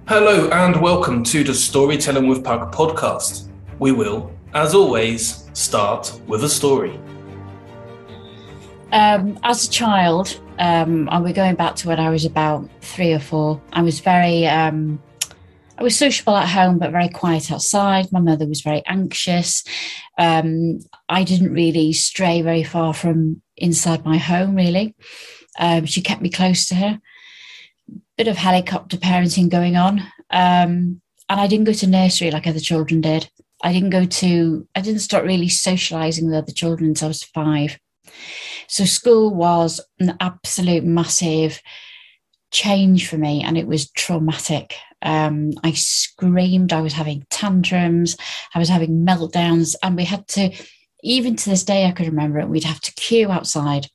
Hello and welcome to the Storytelling with Pug podcast. We will, as always, start with a story. As a child, and we're going back to when I was about 3 or 4, I was I was sociable at home, but very quiet outside. My mother was very anxious. I didn't really stray very far from inside my home, really. She kept me close to her. Bit of helicopter parenting going on. And I didn't go to nursery like other children did. I didn't start really socializing with other children until I was 5. So school was an absolute massive change for me, and it was traumatic. I screamed, I was having tantrums, I was having meltdowns, and we had to, even to this day, I could remember it, we'd have to queue outside.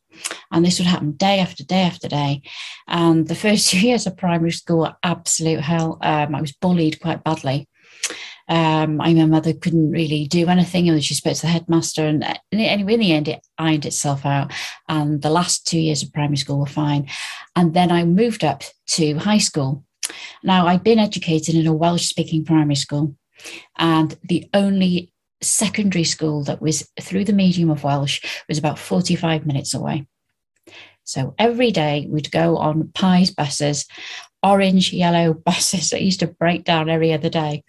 And this would happen day after day after day. And the first 2 years of primary school were absolute hell. I was bullied quite badly. My mother couldn't really do anything, and she spoke to the headmaster, and anyway, in the end, it ironed itself out. And the last 2 years of primary school were fine. And then I moved up to high school. Now, I'd been educated in a Welsh-speaking primary school, and the only secondary school that was through the medium of Welsh was about 45 minutes away. So every day we'd go on Pies buses, orange, yellow buses that used to break down every other day.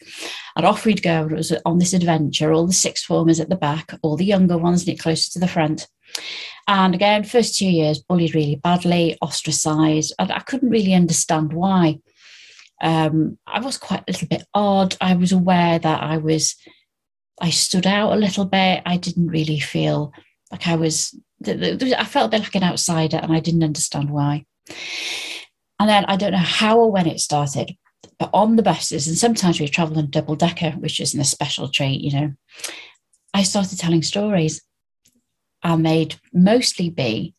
And off we'd go. It was on this adventure, all the sixth formers at the back, all the younger ones knit closer to the front. And again, first 2 years, bullied really badly, ostracised, and I couldn't really understand why. I was quite a little bit odd. I was aware that I stood out a little bit. I didn't really feel like I felt a bit like an outsider, and I didn't understand why. And then I don't know how or when it started, but on the buses, and sometimes we traveled on double decker, which isn't a special treat, I started telling stories, and they'd mostly be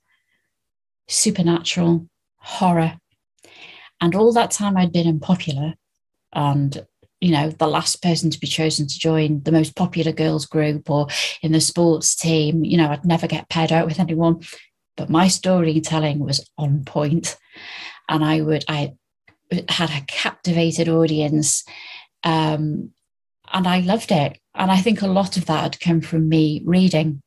supernatural, horror. And all that time I'd been unpopular, and the last person to be chosen to join the most popular girls group or in the sports team, I'd never get paired out with anyone, but my storytelling was on point, and I had a captivated audience, and I loved it. And I think a lot of that had come from me reading.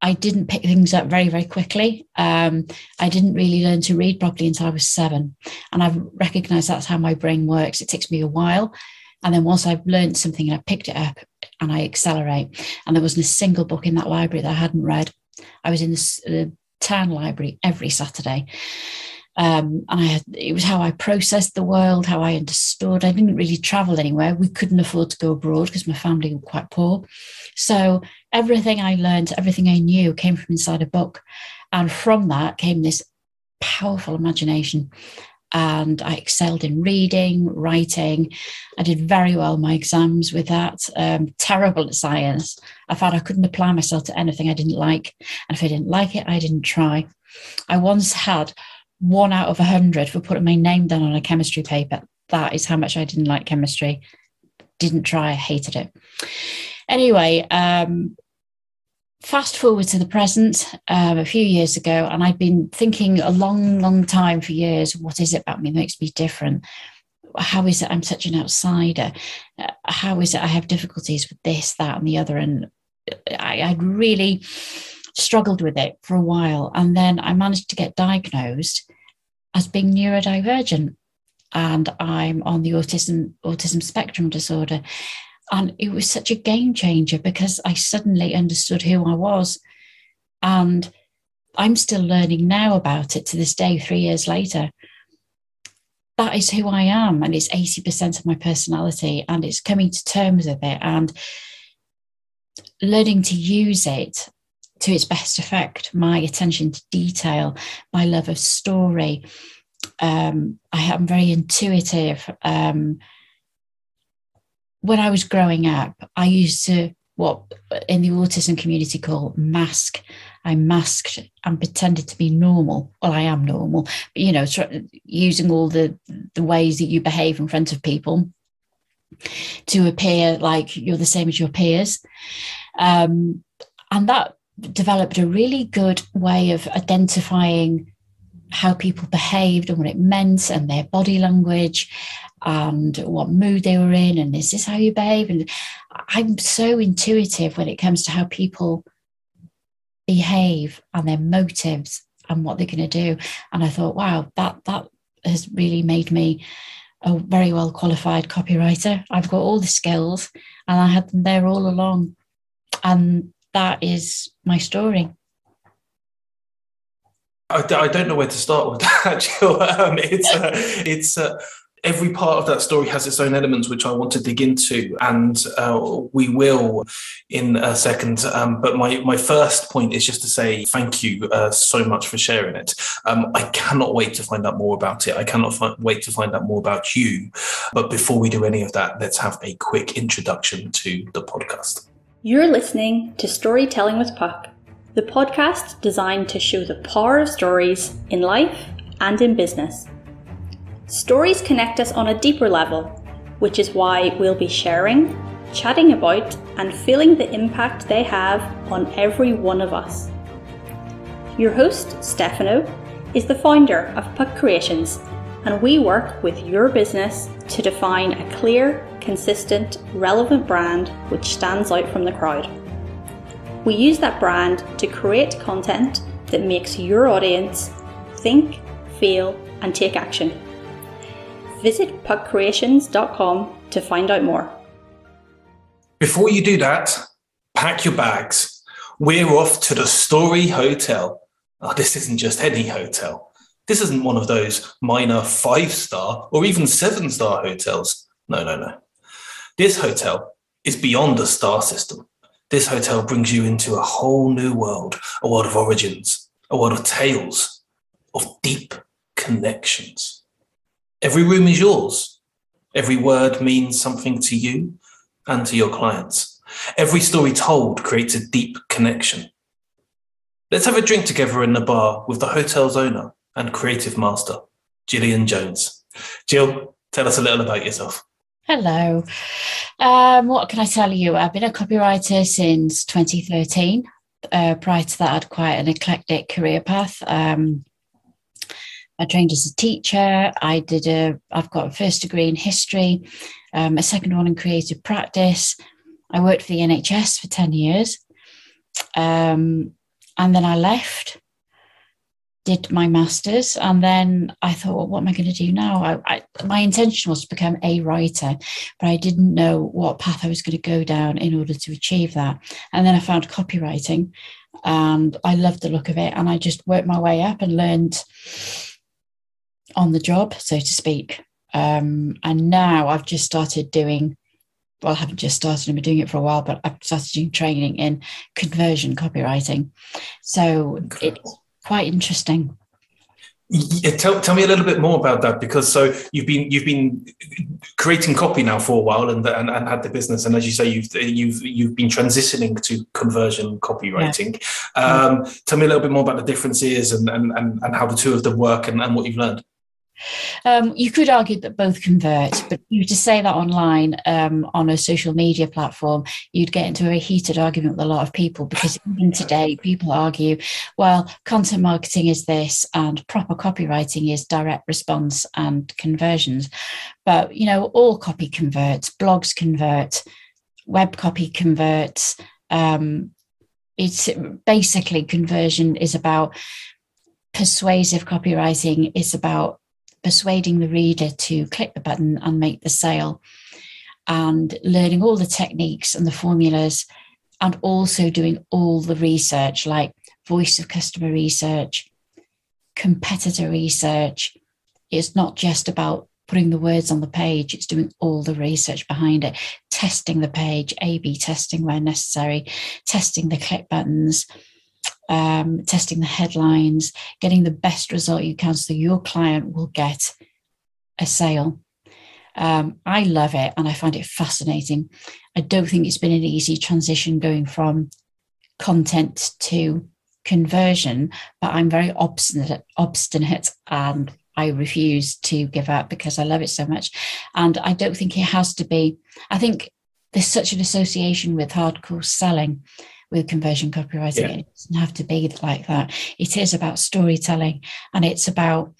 I didn't pick things up very, very quickly. I didn't really learn to read properly until I was 7. And I've recognised that's how my brain works. It takes me a while. And then once I've learned something and I picked it up, and I accelerate. And there wasn't a single book in that library that I hadn't read. I was in the town library every Saturday. And it was how I processed the world, how I understood. I didn't really travel anywhere. We couldn't afford to go abroad because my family were quite poor. So everything I learned, everything I knew came from inside a book. And from that came this powerful imagination. And I excelled in reading, writing. I did very well in my exams with that. Terrible at science. I found I couldn't apply myself to anything I didn't like. And if I didn't like it, I didn't try. I once had 1 out of 100 for putting my name down on a chemistry paper. That is how much I didn't like chemistry. Didn't try, I hated it. Anyway, fast forward to the present, a few years ago, and I've been thinking a long, long time for years, what is it about me that makes me different? How is it I'm such an outsider? How is it I have difficulties with this, that, and the other? And I'd really struggled with it for a while. And then I managed to get diagnosed as being neurodivergent. And I'm on the autism spectrum disorder. And it was such a game changer because I suddenly understood who I was. And I'm still learning now about it to this day, 3 years later. That is who I am. And it's 80% of my personality. And it's coming to terms with it and learning to use it to its best effect. My attention to detail, my love of story. I am very intuitive. When I was growing up, I used to, what in the autism community call mask. I masked and pretended to be normal. Well, I am normal, but using all the ways that you behave in front of people to appear like you're the same as your peers. And that developed a really good way of identifying how people behaved and what it meant and their body language and what mood they were in, and is this how you behave? And I'm so intuitive when it comes to how people behave and their motives and what they're going to do. And I thought, wow, that has really made me a very well qualified copywriter. I've got all the skills and I had them there all along. And that is my story. I don't know where to start with that, Jill. It's every part of that story has its own elements, which I want to dig into, and we will in a second. But my first point is just to say thank you so much for sharing it. I cannot wait to find out more about it. I cannot wait to find out more about you. But before we do any of that, let's have a quick introduction to the podcast. You're listening to Storytelling with Puck, the podcast designed to show the power of stories in life and in business. Stories connect us on a deeper level, which is why we'll be sharing, chatting about, and feeling the impact they have on every one of us. Your host, Stefano, is the founder of Puck Creations, and we work with your business to define a clear, consistent, relevant brand which stands out from the crowd. We use that brand to create content that makes your audience think, feel, and take action. Visit puckcreations.com to find out more. Before you do that, pack your bags. We're off to the Story Hotel. Oh, this isn't just any hotel. This isn't one of those minor 5-star or even 7-star hotels. No. This hotel is beyond the star system. This hotel brings you into a whole new world, a world of origins, a world of tales, of deep connections. Every room is yours. Every word means something to you and to your clients. Every story told creates a deep connection. Let's have a drink together in the bar with the hotel's owner and creative master, Gillian Jones. Jill, tell us a little about yourself. Hello. What can I tell you? I've been a copywriter since 2013. Prior to that, I had quite an eclectic career path. I trained as a teacher. I've got a first degree in history, a second one in creative practice. I worked for the NHS for 10 years. And then I left, did my master's, and then I thought, well, what am I going to do now? My intention was to become a writer, but I didn't know what path I was going to go down in order to achieve that. And then I found copywriting, and I loved the look of it, and I just worked my way up and learned on the job, so to speak. And now I've just started doing, well, I haven't just started, I've been doing it for a while, but I've started doing training in conversion copywriting. So it's quite interesting. Yeah, tell me a little bit more about that, because so you've been creating copy now for a while and had the business, and as you say, you've been transitioning to conversion copywriting. Yeah. Tell me a little bit more about the differences and how the two of them work and what you've learned. You could argue that both convert, but you to say that online on a social media platform, you'd get into a heated argument with a lot of people, because even today people argue, well, content marketing is this and proper copywriting is direct response and conversions. But, all copy converts, blogs convert, web copy converts. It's basically, conversion is about persuasive copywriting. It's about persuading the reader to click the button and make the sale, and learning all the techniques and the formulas, and also doing all the research, like voice of customer research, competitor research. It's not just about putting the words on the page, it's doing all the research behind it, testing the page, A/B testing where necessary, testing the click buttons, testing the headlines, getting the best result you can so your client will get a sale. I love it and I find it fascinating. I don't think it's been an easy transition going from content to conversion, but I'm very obstinate and I refuse to give up because I love it so much. And I don't think it has to be. I think there's such an association with hardcore selling, with conversion copywriting. Yeah. It doesn't have to be like that. It is about storytelling, and it's about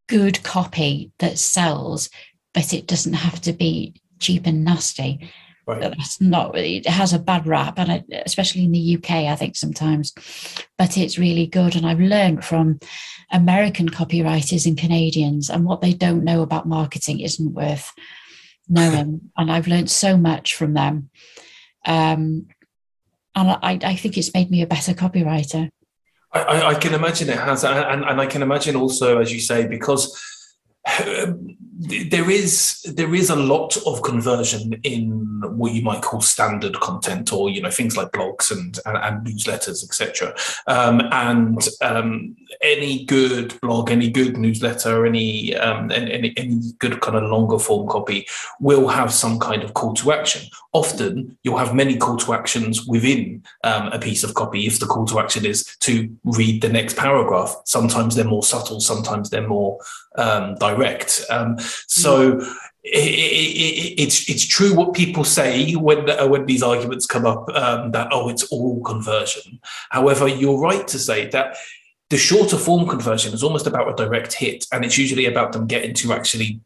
good copy that sells, but it doesn't have to be cheap and nasty. Right. That's not, it has a bad rap, and especially in the UK, I think sometimes, but it's really good. And I've learned from American copywriters and Canadians, and what they don't know about marketing isn't worth knowing. And I've learned so much from them. And I think it's made me a better copywriter. I can imagine it has. And I can imagine also, as you say, because there is a lot of conversion in what you might call standard content, or things like blogs and newsletters, etc. Any good blog, any good newsletter, any good kind of longer form copy will have some kind of call to action. Often you'll have many call to actions within a piece of copy if the call to action is to read the next paragraph. Sometimes they're more subtle, sometimes they're more direct. So it's true what people say when these arguments come up, that it's all conversion. However, you're right to say that the shorter form conversion is almost about a direct hit, and it's usually about them getting to actually.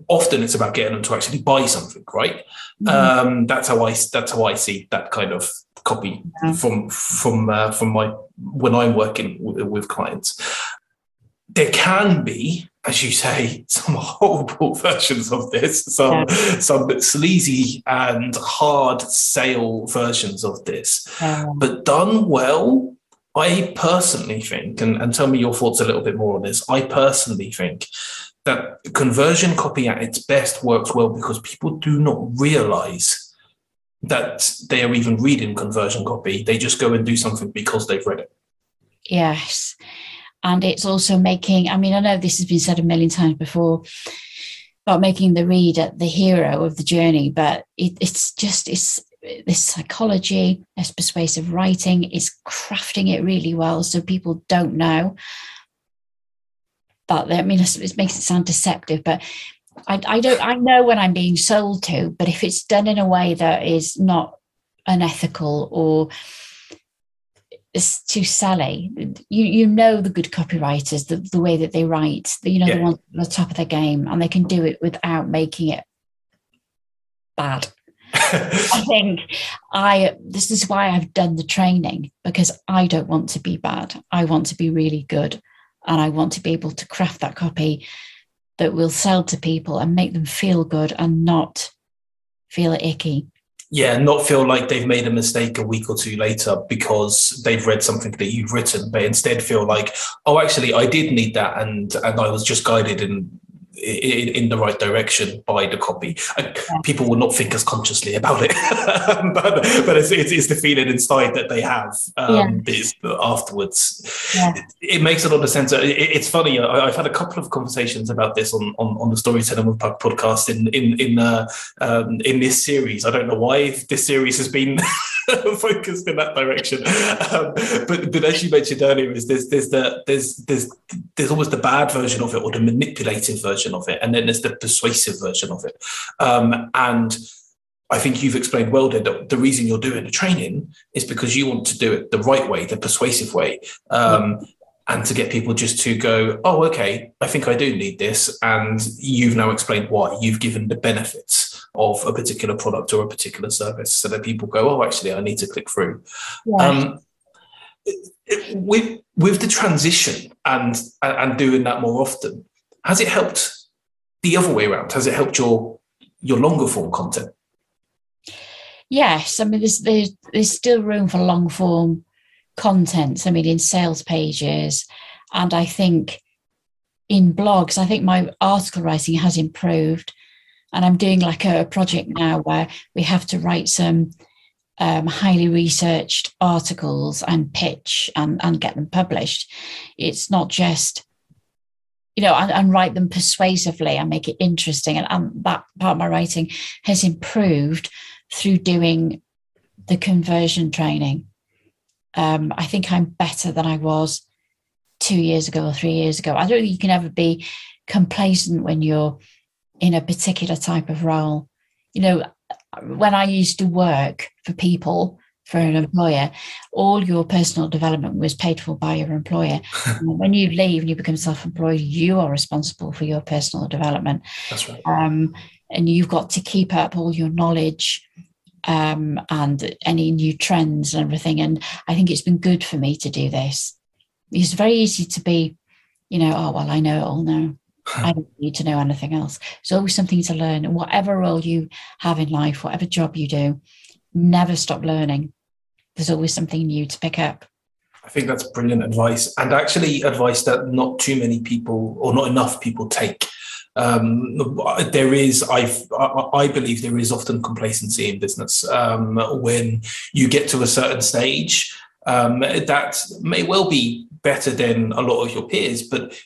Often it's about getting them to actually buy something, right? Mm-hmm. That's how I see that kind of copy from my when I'm working with clients. There can be, as you say, some horrible versions of this, some sleazy and hard sale versions of this. But done well, I personally think, and tell me your thoughts a little bit more on this, I personally think that conversion copy at its best works well because people do not realize that they are even reading conversion copy. They just go and do something because they've read it. Yes. And it's also making, I know this has been said a million times before about making the reader the hero of the journey, but it's this psychology, this persuasive writing is crafting it really well so people don't know. But it makes it sound deceptive, but I know when I'm being sold to, but if it's done in a way that is not unethical or it's too selly, you know the good copywriters, the way that they write, the ones at the top of their game, and they can do it without making it bad. I think this is why I've done the training, because I don't want to be bad. I want to be really good. And I want to be able to craft that copy that will sell to people and make them feel good and not feel icky. Yeah, not feel like they've made a mistake a week or two later because they've read something that you've written, but instead feel like, actually, I did need that, and I was just guided in the right direction by the copy. People will not think as consciously about it, but it's the feeling inside that they have afterwards. Yeah. It makes a lot of sense. It's funny. I've had a couple of conversations about this on the Storytelling with Puck podcast in this series. I don't know why this series has been focused in that direction, but as you mentioned earlier, is there's almost the bad version of it or the manipulative version of it, and then there's the persuasive version of it. And I think you've explained well that the reason you're doing the training is because you want to do it the right way, the persuasive way, and to get people just to go, okay, I think I do need this. And you've now explained why. You've given the benefits of a particular product or a particular service so that people go, actually, I need to click through. Yeah. With the transition and doing that more often, has it helped the other way around? Has it helped your longer form content? Yes, there's still room for long form content. In sales pages, and I think in blogs, I think my article writing has improved, and I'm doing like a project now where we have to write some highly researched articles and pitch and get them published. It's not just, and write them persuasively and make it interesting. And that part of my writing has improved through doing the conversion training. I think I'm better than I was 2 years ago or 3 years ago. I don't think you can ever be complacent when you're in a particular type of role. When I used to work for people for an employer, all your personal development was paid for by your employer. When you leave and you become self-employed, you are responsible for your personal development. That's right. And you've got to keep up all your knowledge and any new trends and everything. And I think it's been good for me to do this. It's very easy to be, oh, well, I know it all now. I don't need to know anything else. There's always something to learn. And whatever role you have in life, whatever job you do, never stop learning. There's always something new to pick up. I think that's brilliant advice, and actually advice that not too many people or not enough people take. I believe there is often complacency in business when you get to a certain stage. That may well be better than a lot of your peers, but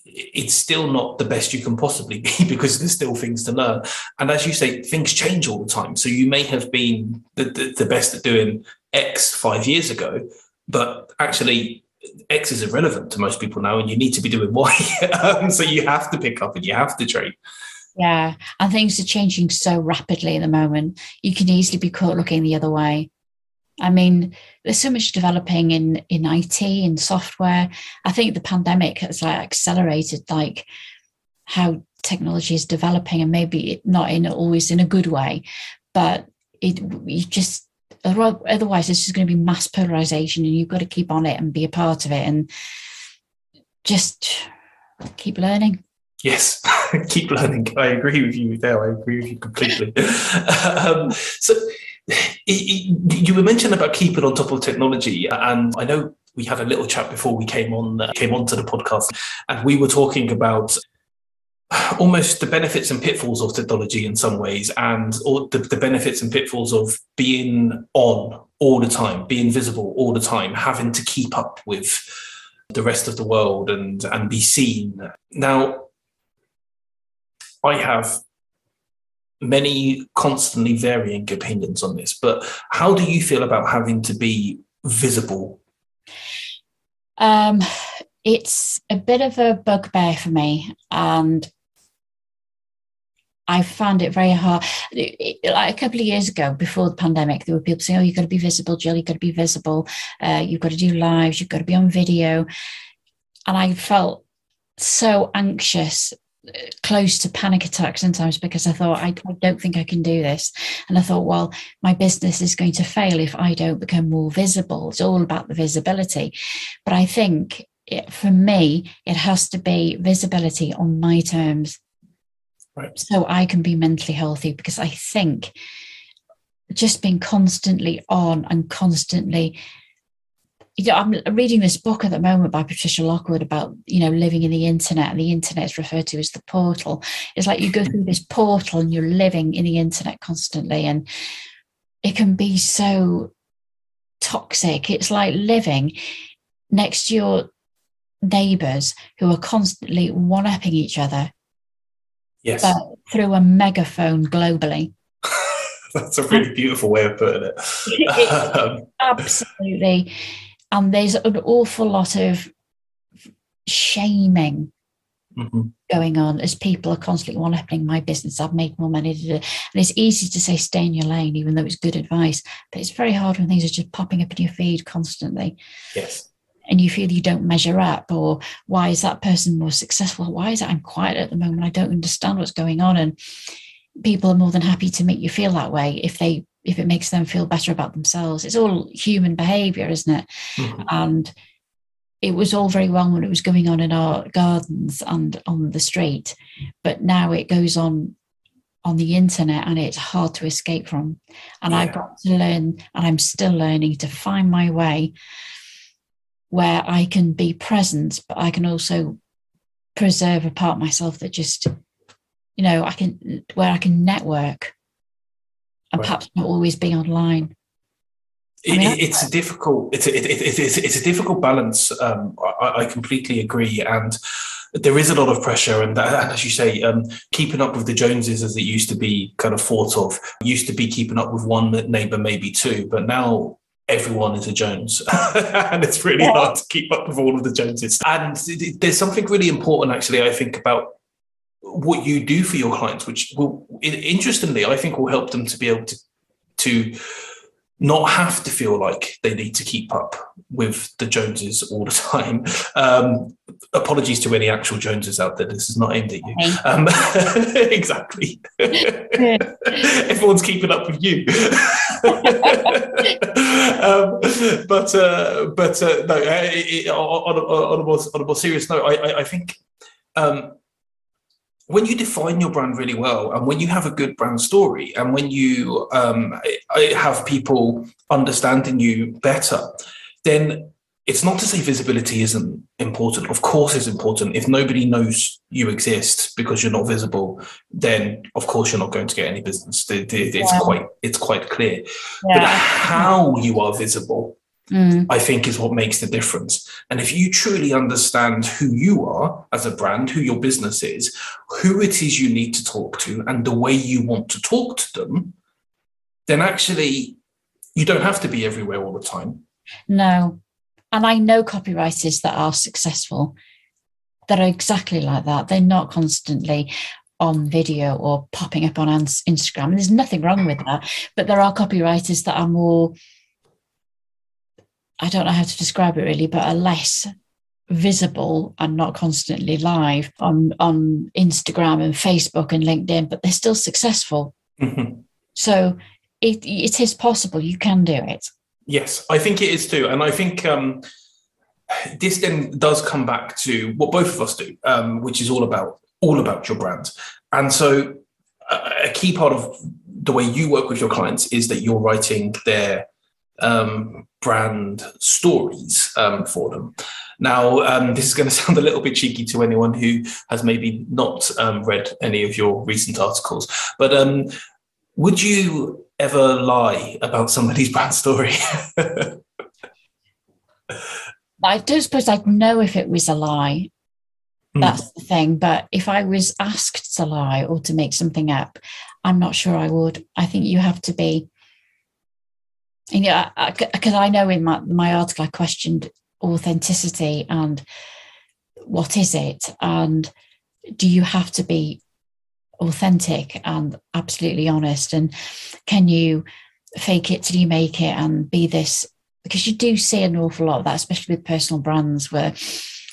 it's still not the best you can possibly be because there's still things to learn. And as you say, things change all the time. So you may have been the best at doing X 5 years ago, but actually X is irrelevant to most people now and you need to be doing Y. So you have to pick up and you have to train. Yeah. And things are changing so rapidly at the moment. You can easily be caught looking the other way. I mean, there's so much developing in IT and software. I think the pandemic has accelerated how technology is developing, and maybe not always in a good way, but otherwise it's just going to be mass polarization, and you've got to keep on it and be a part of it and just keep learning. Yes, keep learning. I agree with you there. I agree with you completely. So you were mentioning about keeping on top of technology, and I know we had a little chat before we came on to the podcast, and we were talking about almost the benefits and pitfalls of technology in some ways, and or the benefits and pitfalls of being on all the time, being visible all the time, having to keep up with the rest of the world and be seen. Now, I have many constantly varying opinions on this, but how do you feel about having to be visible? It's a bit of a bugbear for me, and I found it very hard. Like a couple of years ago, before the pandemic, there were people saying, "Oh, you've got to be visible, Jill. You've got to be visible. You've got to do lives. You've got to be on video." And I felt so anxious, close to panic attacks sometimes, because I thought, I don't think I can do this. And I thought, well, my business is going to fail if I don't become more visible. It's all about the visibility. But I think for me, it has to be visibility on my terms. Right. So I can be mentally healthy, because I think just being constantly on and constantly, I'm reading this book at the moment by Patricia Lockwood about, living in the internet, and the internet is referred to as the portal. It's like you go through this portal and you're living in the internet constantly, and it can be so toxic. It's like living next to your neighbours who are constantly one-upping each other. Yes. But through a megaphone globally. That's a really beautiful way of putting it. Absolutely. And there's an awful lot of shaming going on as people are constantly one-upping my business. I've made more money. And it's easy to say stay in your lane, even though it's good advice. But it's very hard when things are just popping up in your feed constantly. Yes. And you feel you don't measure up, or why is that person more successful? Why is it I'm quiet at the moment? I don't understand what's going on. And people are more than happy to make you feel that way if it makes them feel better about themselves. It's all human behavior, isn't it? Mm-hmm. And it was all very well when it was going on in our gardens and on the street, but now it goes on the internet, and it's hard to escape from. And I've got to learn, and I'm still learning, to find my way where I can be present, but I can also preserve a part of myself that just, I can network and perhaps not always be online. It's a difficult balance. I completely agree, and there is a lot of pressure. And as you say, keeping up with the Joneses, as it used to be kind of thought of, used to be keeping up with one neighbour, maybe two, but now everyone is a Jones, and it's really hard to keep up with all of the Joneses. And there's something really important, actually, I think, about what you do for your clients, which will, interestingly, I think will help them to be able to not have to feel like they need to keep up with the Joneses all the time. Apologies to any actual Joneses out there. This is not aimed at you. Exactly. Everyone's keeping up with you. On a more serious note, I think when you define your brand really well, and when you have a good brand story, and when you have people understanding you better, then it's not to say visibility isn't important. Of course it's important. If nobody knows you exist because you're not visible, then of course you're not going to get any business. It's quite clear. Yeah. But how you are visible, I think, is what makes the difference. And if you truly understand who you are as a brand, who your business is, who it is you need to talk to, and the way you want to talk to them, then actually you don't have to be everywhere all the time. No. And I know copywriters that are successful that are exactly like that. They're not constantly on video or popping up on Instagram. And there's nothing wrong with that. But there are copywriters that are more, I don't know how to describe it really, but are less visible and not constantly live on Instagram and Facebook and LinkedIn, but they're still successful. Mm-hmm. So it is possible. You can do it. Yes, I think it is too. And I think this then does come back to what both of us do, which is all about your brand. And so a key part of the way you work with your clients is that you're writing their brand stories for them. Now, this is going to sound a little bit cheeky to anyone who has maybe not read any of your recent articles, but would you ever lie about somebody's brand story? I don't suppose I'd know if it was a lie. That's the thing. But if I was asked to lie or to make something up, I'm not sure I would. I think you have to be, because I know in my article I questioned authenticity and what is it, and do you have to be authentic and absolutely honest, and can you fake it till you make it and be this? Because you do see an awful lot of that, especially with personal brands where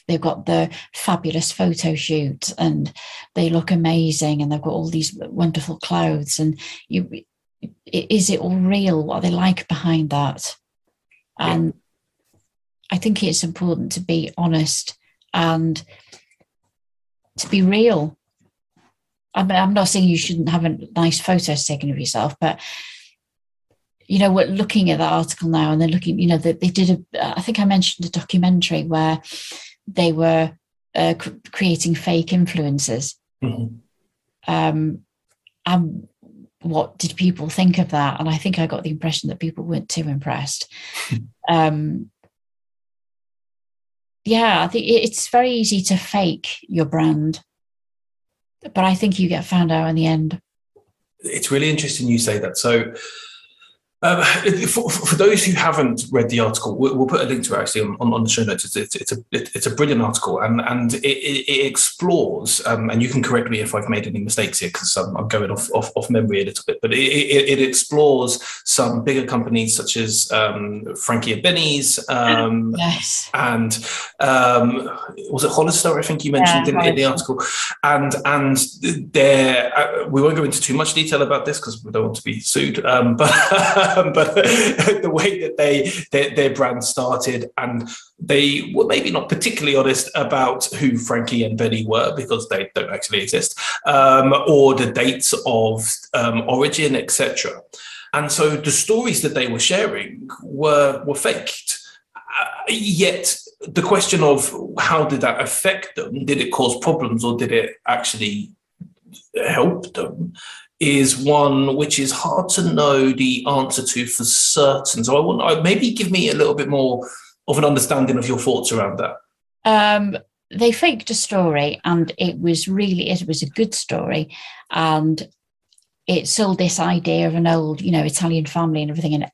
they've got the fabulous photo shoot and they look amazing and they've got all these wonderful clothes, and is it all real? What are they like behind that? And I think it's important to be honest and to be real. I mean, I'm not saying you shouldn't have a nice photos taken of yourself, but we're looking at that article now, and they're looking, they did I think I mentioned a documentary where they were creating fake influencers. Mm-hmm. And what did people think of that? And I think I got the impression that people weren't too impressed. I think it's very easy to fake your brand, but I think you get found out in the end. It's really interesting you say that. So for those who haven't read the article, we'll put a link to it actually on the show notes. It's a brilliant article, and it explores, and you can correct me if I've made any mistakes here because I'm going off memory a little bit, but it explores some bigger companies such as Frankie and Benny's, yes, and was it Hollister? I think you mentioned in the article, and we won't go into too much detail about this because we don't want to be sued, but the way that their brand started, and they were maybe not particularly honest about who Frankie and Benny were because they don't actually exist, or the dates of origin, etc. And so the stories that they were sharing were faked. Yet the question of how did that affect them? Did it cause problems or did it actually help them? Is one which is hard to know the answer to for certain. So I want maybe give me a little bit more of an understanding of your thoughts around that. They faked a story, and it was a good story, and it sold this idea of an old, Italian family and everything. And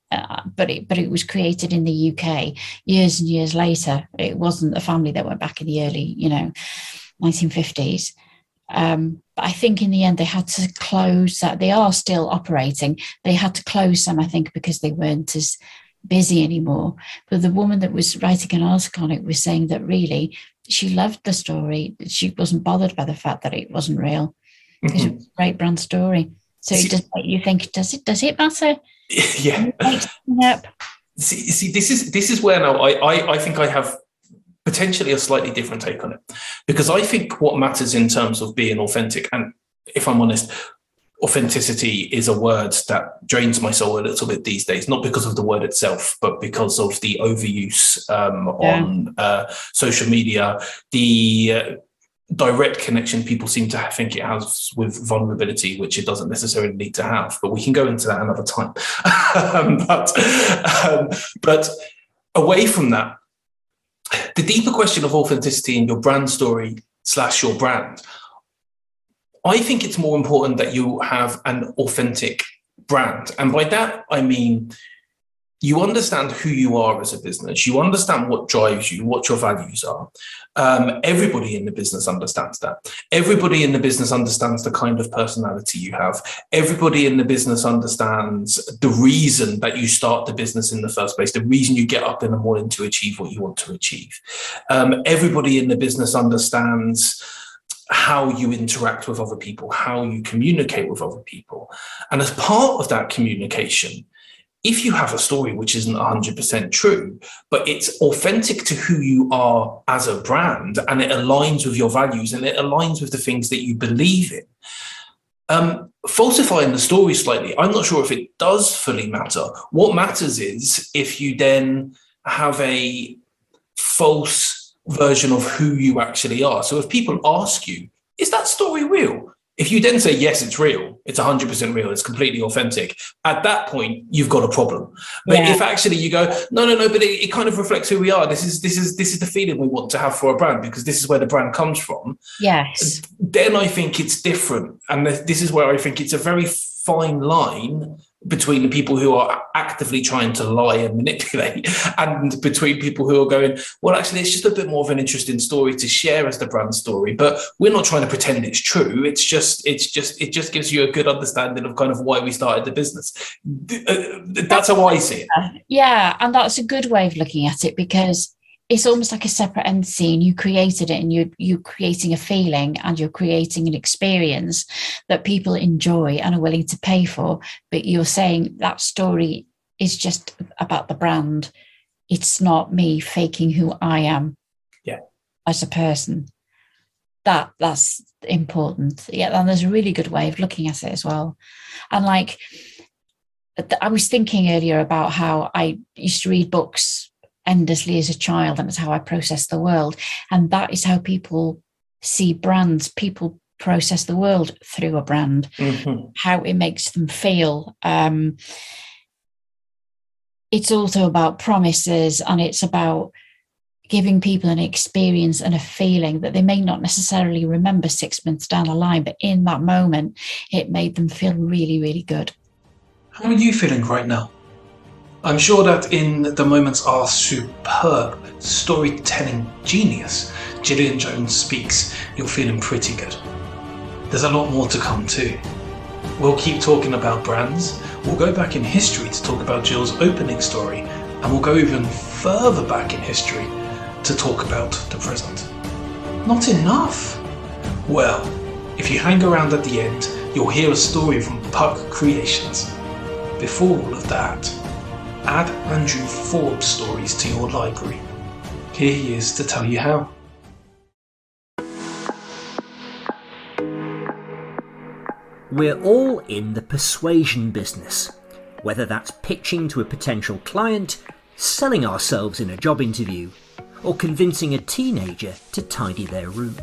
but it was created in the UK years and years later. It wasn't a family that went back in the early, 1950s. But I think in the end they had to close that. They are still operating. They had to close some, I think, because they weren't as busy anymore. But the woman that was writing an article on it was saying that really she loved the story. She wasn't bothered by the fact that it wasn't real. It was a great brand story. So it does make you think, does it matter? Yeah. See, this is where now I think I have potentially a slightly different take on it, because I think what matters in terms of being authentic, and if I'm honest, authenticity is a word that drains my soul a little bit these days, not because of the word itself, but because of the overuse on social media, the direct connection people seem to think it has with vulnerability, which it doesn't necessarily need to have, but we can go into that another time. But away from that, the deeper question of authenticity in your brand story / your brand, I think it's more important that you have an authentic brand. And by that, I mean, you understand who you are as a business. You understand what drives you, what your values are. Everybody in the business understands that. Everybody in the business understands the kind of personality you have. Everybody in the business understands the reason that you start the business in the first place, the reason you get up in the morning to achieve what you want to achieve. Everybody in the business understands how you interact with other people, how you communicate with other people. And as part of that communication, if you have a story which isn't 100% true, but it's authentic to who you are as a brand, and it aligns with your values and it aligns with the things that you believe in, falsifying the story slightly, I'm not sure if it does fully matter. What matters is if you then have a false version of who you actually are. So if people ask you, is that story real? If you then say, yes, it's real, it's 100% real, it's completely authentic, at that point, you've got a problem. But if actually you go, no, but it kind of reflects who we are. This is the feeling we want to have for a brand, because this is where the brand comes from. Yes. Then I think it's different. And this is where I think it's a very fine line between the people who are actively trying to lie and manipulate, and between people who are going, well, actually, it's just a bit more of an interesting story to share as the brand story, but we're not trying to pretend it's true. It just gives you a good understanding of kind of why we started the business. That's how I see it. Yeah, and that's a good way of looking at it, because it's almost like a separate entity, and you created it, and you're creating a feeling, and you're creating an experience that people enjoy and are willing to pay for. But you're saying that story is just about the brand. It's not me faking who I am as a person. That's important. Yeah, and there's a really good way of looking at it as well. And like, I was thinking earlier about how I used to read books endlessly as a child, and it's how I process the world. And that is how people see brands. People process the world through a brand, how it makes them feel. It's also about promises, and it's about giving people an experience and a feeling that they may not necessarily remember 6 months down the line, but in that moment, it made them feel really, really good. How are you feeling right now? I'm sure that in the moments our superb storytelling genius, Gillian Jones, speaks, you're feeling pretty good. There's a lot more to come too. We'll keep talking about brands, we'll go back in history to talk about Jill's opening story, and we'll go even further back in history to talk about the present. Not enough? Well, if you hang around at the end, you'll hear a story from Puck Creations. Before all of that, add Andrew Forbes' stories to your library. Here he is to tell you how. We're all in the persuasion business, whether that's pitching to a potential client, selling ourselves in a job interview, or convincing a teenager to tidy their room.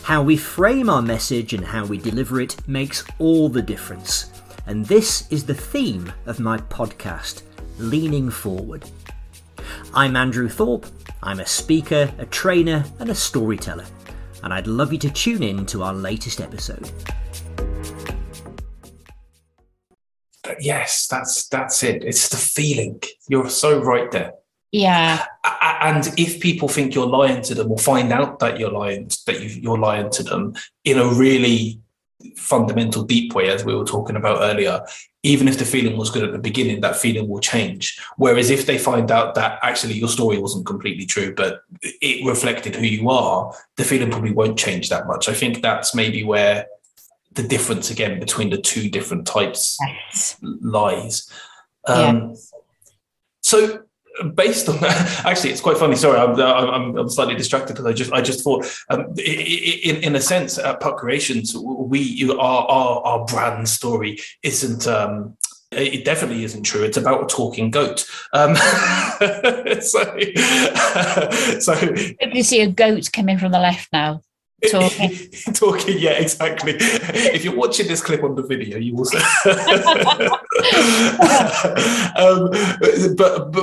How we frame our message and how we deliver it makes all the difference. And this is the theme of my podcast, Leaning Forward. I'm Andrew Thorpe. I'm a speaker, a trainer, and a storyteller. And I'd love you to tune in to our latest episode. Yes, that's it. It's the feeling. You're so right there. Yeah. And if people think you're lying to them or find out that you're lying to them in a really fundamental, deep way, as we were talking about earlier, even if the feeling was good at the beginning, that feeling will change. Whereas if they find out that actually your story wasn't completely true, but it reflected who you are, the feeling probably won't change that much. I think that's maybe where the difference again between the two different types lies. So based on that, actually, it's quite funny. Sorry, I'm slightly distracted because I just thought, in a sense, at Puck Creations, our brand story isn't. It definitely isn't true. It's about a talking goat. So if you see a goat coming from the left now. Talking, yeah, exactly. If you're watching this clip on the video, you will see.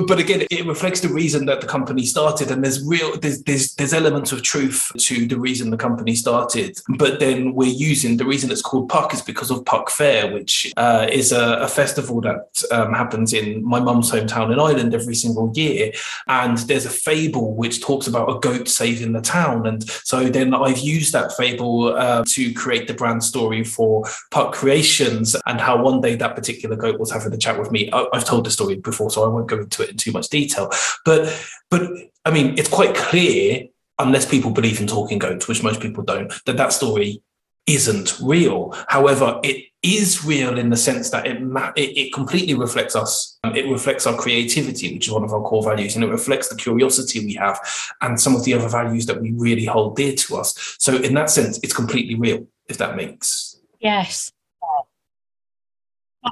But again, it reflects the reason that the company started, and there's elements of truth to the reason the company started. But then we're using the reason it's called Puck is because of Puck Fair, which is a festival that happens in my mum's hometown in Ireland every single year. And there's a fable which talks about a goat saving the town, and so then I've used that fable to create the brand story for Puck Creations, and how one day that particular goat was having a chat with me. I've told the story before, so I won't go into it in too much detail. But I mean, it's quite clear, unless people believe in talking goats, which most people don't, that story isn't real. However, it is real in the sense that it completely reflects us. It reflects our creativity, which is one of our core values, and it reflects the curiosity we have and some of the other values that we really hold dear to us. So in that sense, it's completely real, if that makes... Yes.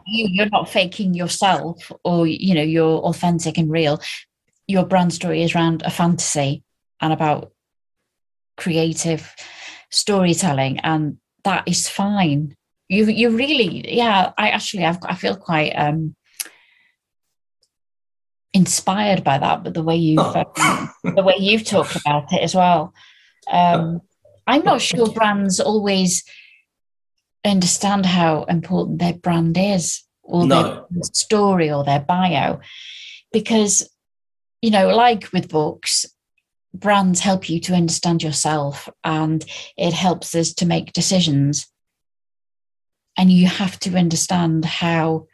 You're not faking yourself, or, you're authentic and real. Your brand story is around a fantasy and about creative storytelling, and that is fine. You really, yeah. I feel quite inspired by that, but the way you've talked about it as well. I'm not sure brands always understand how important their brand is, or their story, or their bio, because like with books, brands help you to understand yourself, and it helps us to make decisions. And you have to understand how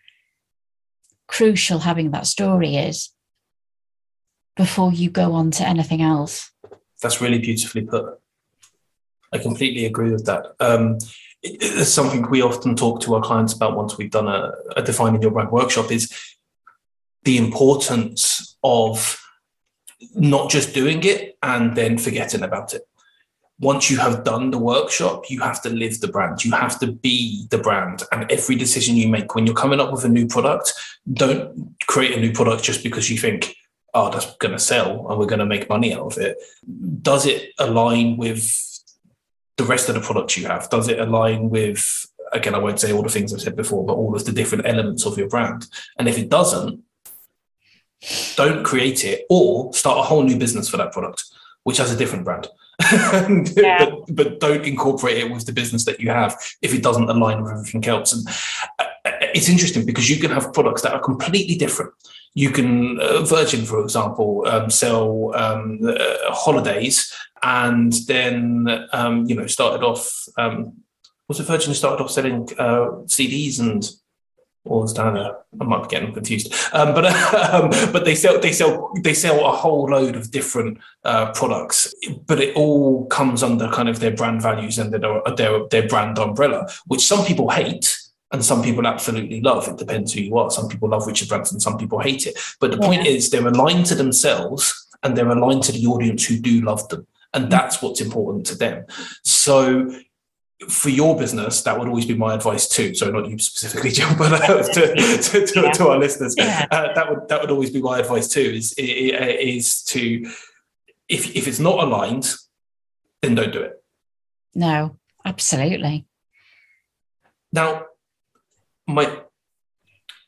crucial having that story is before you go on to anything else. That's really beautifully put. I completely agree with that. It's something we often talk to our clients about once we've done a Defining Your Brand workshop, is the importance of not just doing it and then forgetting about it. Once you have done the workshop, you have to live the brand. You have to be the brand. And every decision you make when you're coming up with a new product, don't create a new product just because you think, oh, that's going to sell and we're going to make money out of it. Does it align with the rest of the products you have? Does it align with, again, I won't say all the things I've said before, but all of the different elements of your brand? And if it doesn't, don't create it, or start a whole new business for that product, which has a different brand. But don't incorporate it with the business that you have if it doesn't align with everything else. And it's interesting because you can have products that are completely different. You can, Virgin, for example, sell holidays, and then started off. Was it Virgin started off selling CDs and? Or was down there? I might be getting confused. But they sell a whole load of different products, but it all comes under kind of their brand values and their brand umbrella, which some people hate and some people absolutely love. It depends who you are. Some people love Richard Branson, some people hate it. But the point is, they're aligned to themselves and they're aligned to the audience who do love them, and that's what's important to them. So for your business, that would always be my advice too. So not you specifically, Jill, but to our listeners, that would always be my advice too. Is to, if it's not aligned, then don't do it. No, absolutely. Now, I'm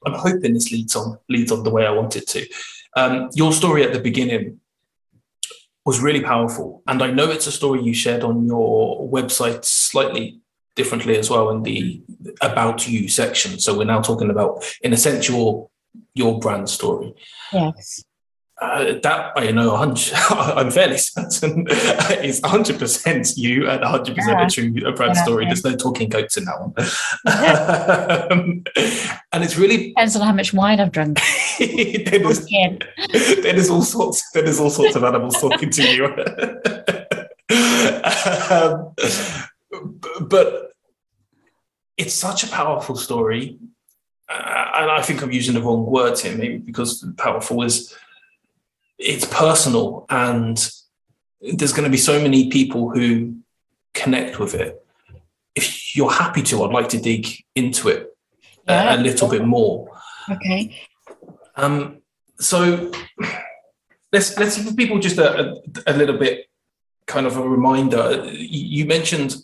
hoping this leads on the way I want it to. Your story at the beginning was really powerful. And I know it's a story you shared on your website slightly differently as well in the About You section. So we're now talking about, in a sense, your brand story. Yes. That I know, I'm fairly certain is 100% you and 100% a Brad story. There's no talking goats in that one. And it's really depends on how much wine I've drunk. there's all sorts of animals talking to you. But it's such a powerful story, and I think I'm using the wrong words here, maybe because powerful is. It's personal, and there's going to be so many people who connect with it. If you're happy to, I'd like to dig into it a little bit more. Okay. So let's give people just a little bit kind of a reminder. You mentioned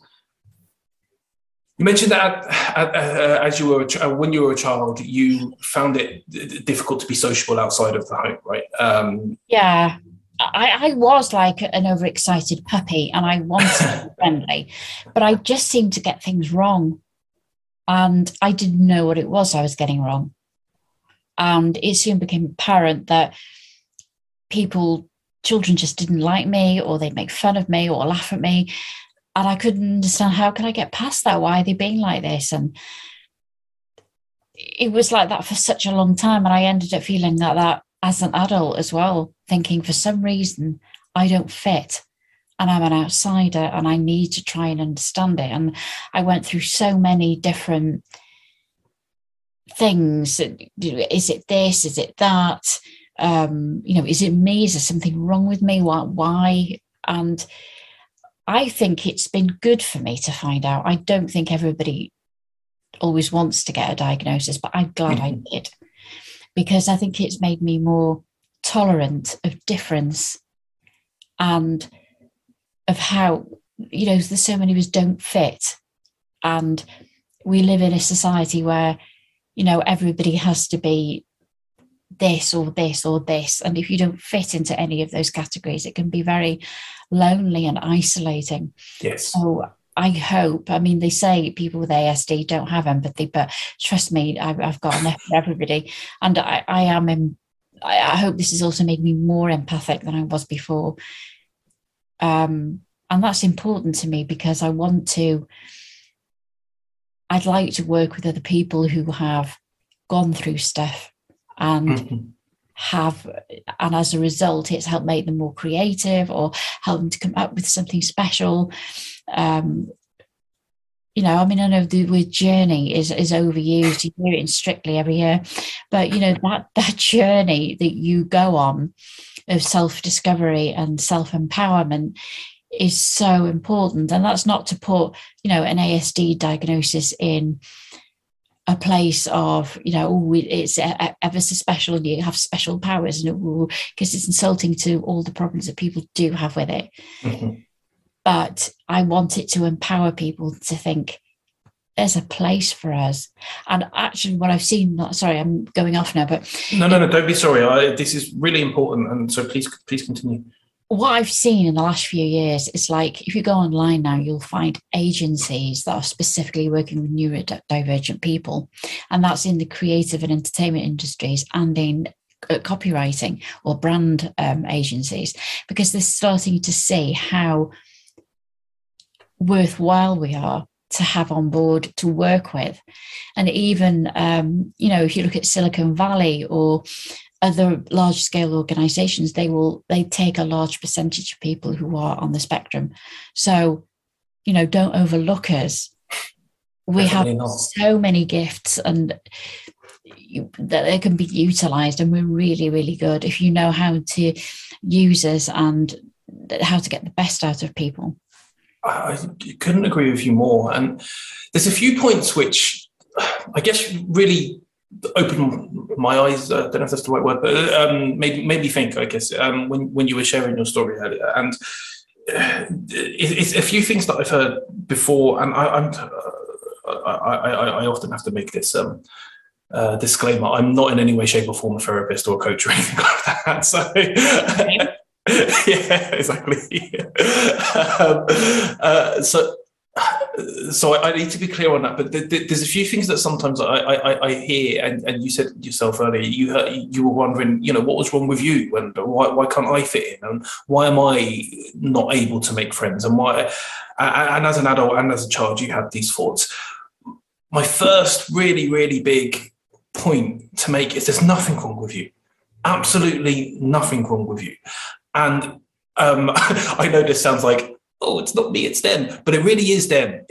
that as you were when you were a child, you found it difficult to be sociable outside of the home, right? Yeah, I was like an overexcited puppy, and I wanted to be friendly, but I just seemed to get things wrong, and I didn't know what it was I was getting wrong. And it soon became apparent that children just didn't like me, or they'd make fun of me or laugh at me. And I couldn't understand, how can I get past that? Why are they being like this? And it was like that for such a long time. And I ended up feeling that as an adult as well, thinking for some reason I don't fit and I'm an outsider and I need to try and understand it. And I went through so many different things. Is it this? Is it that? Is it me? Is there something wrong with me? Why? And I think it's been good for me to find out. I don't think everybody always wants to get a diagnosis, but I'm glad I did, because I think it's made me more tolerant of difference and of how, there's so many of us don't fit. And we live in a society where, everybody has to be this or this or this. And if you don't fit into any of those categories, it can be very lonely and isolating. Yes. So I hope, they say people with ASD don't have empathy, but trust me, I've got enough for everybody. And I hope this has also made me more empathic than I was before. And that's important to me, because I'd like to work with other people who have gone through stuff and and as a result, it's helped make them more creative or help them to come up with something special. I know the word journey is overused. You hear it in Strictly every year, but that journey that you go on of self-discovery and self-empowerment is so important. And that's not to put an ASD diagnosis in a place of it's ever so special and you have special powers, because it's insulting to all the problems that people do have with it. But I want it to empower people to think there's a place for us. And actually what I've seen, sorry, I'm going off now, but no, don't be sorry. This is really important, and so please continue. What I've seen in the last few years is, like, if you go online now, you'll find agencies that are specifically working with neurodivergent people. And that's in the creative and entertainment industries and in copywriting or brand agencies, because they're starting to see how worthwhile we are to have on board to work with. And even, if you look at Silicon Valley or other large-scale organizations, they take a large percentage of people who are on the spectrum. So, don't overlook us. We have so many gifts and that they can be utilized, and we're really, really good if you know how to use us and how to get the best out of people. I couldn't agree with you more. And there's a few points which I guess really opened my eyes. I don't know if that's the right word, but made me think, I guess, when you were sharing your story earlier. And it's a few things that I've heard before, and I often have to make this disclaimer. I'm not in any way, shape or form a therapist or a coach or anything like that. So yeah, exactly. So So I need to be clear on that, but there's a few things that sometimes I hear, and you said yourself earlier, you were wondering, what was wrong with you, and why can't I fit in, and why am I not able to make friends, and why, and as an adult and as a child, you had these thoughts. My first really, really big point to make is there's nothing wrong with you, absolutely nothing wrong with you, and I know this sounds like, oh, it's not me, it's them. But it really is them.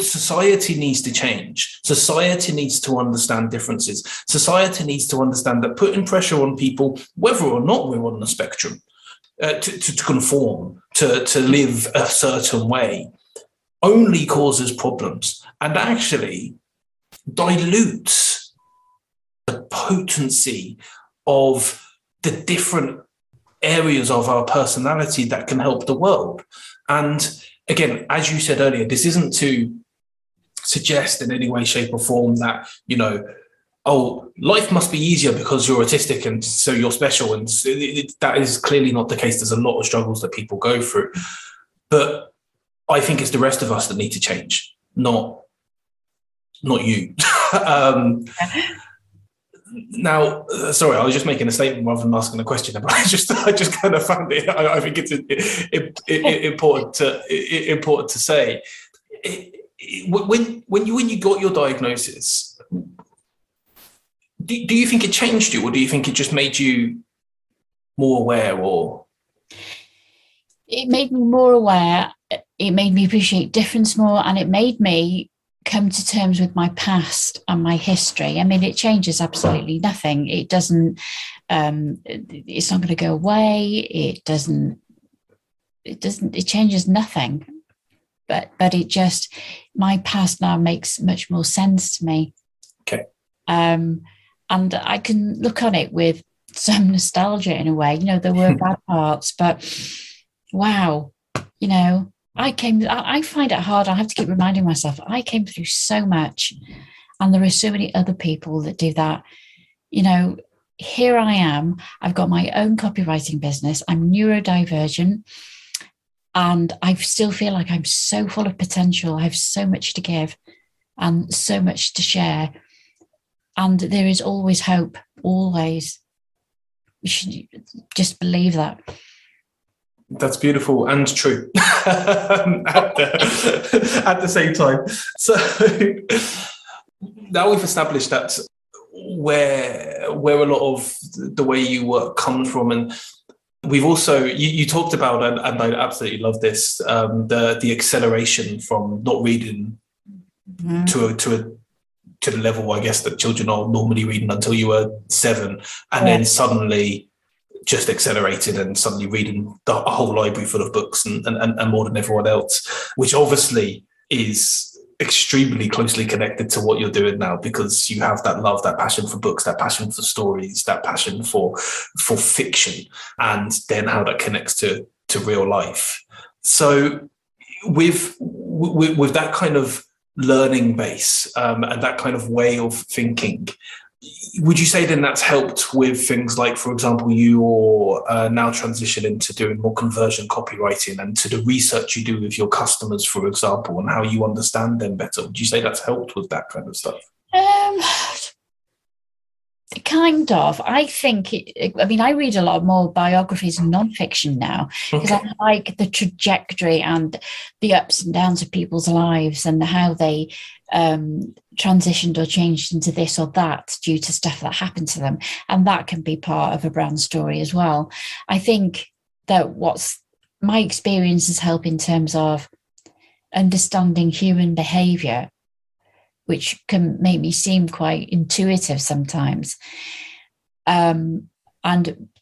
Society needs to change. Society needs to understand differences. Society needs to understand that putting pressure on people, whether or not we're on the spectrum, to conform, to live a certain way, only causes problems and actually dilutes the potency of the different areas of our personality that can help the world. And again, as you said earlier, this isn't to suggest in any way, shape, or form that, oh, life must be easier because you're autistic and so you're special. And that is clearly not the case. There's a lot of struggles that people go through. But I think it's the rest of us that need to change, not you. Now, sorry, I was just making a statement rather than asking a question. But I just kind of found it. I think it's important to say. When you got your diagnosis, do you think it changed you, or do you think it just made you more aware? Or it made me more aware. It made me appreciate difference more, and it made me come to terms with my past and my history. I mean, it changes absolutely nothing. It doesn't, it's not going to go away. It changes nothing. But it just, my past now makes much more sense to me. Okay. And I can look on it with some nostalgia in a way. There were bad parts, but wow, I find it hard. I have to keep reminding myself, I came through so much, and there are so many other people that do that. Here I am. I've got my own copywriting business. I'm neurodivergent, and I still feel like I'm so full of potential. I have so much to give and so much to share. And there is always hope, always. You should just believe that. That's beautiful and true at the same time. So now we've established that where a lot of the way you work comes from, and we've also you talked about, and I absolutely love this, the acceleration from not reading to the level, I guess, that children are normally reading until you were 7, and then suddenly just accelerated and suddenly reading a whole library full of books and more than everyone else, which obviously is extremely closely connected to what you're doing now, because you have that love, that passion for books, that passion for stories, that passion for fiction, and then how that connects to real life. So with that kind of learning base and that kind of way of thinking, would you say then that's helped with things like, for example, you're now transitioning to doing more conversion copywriting and to the research you do with your customers, for example, and how you understand them better? Would you say that's helped with that kind of stuff? Kind of. I think, I read a lot more biographies and nonfiction now, because I like the trajectory and the ups and downs of people's lives and how they transitioned or changed into this or that due to stuff that happened to them. And that can be part of a brand story as well. I think that what's my experiences help in terms of understanding human behavior, which can make me seem quite intuitive sometimes. And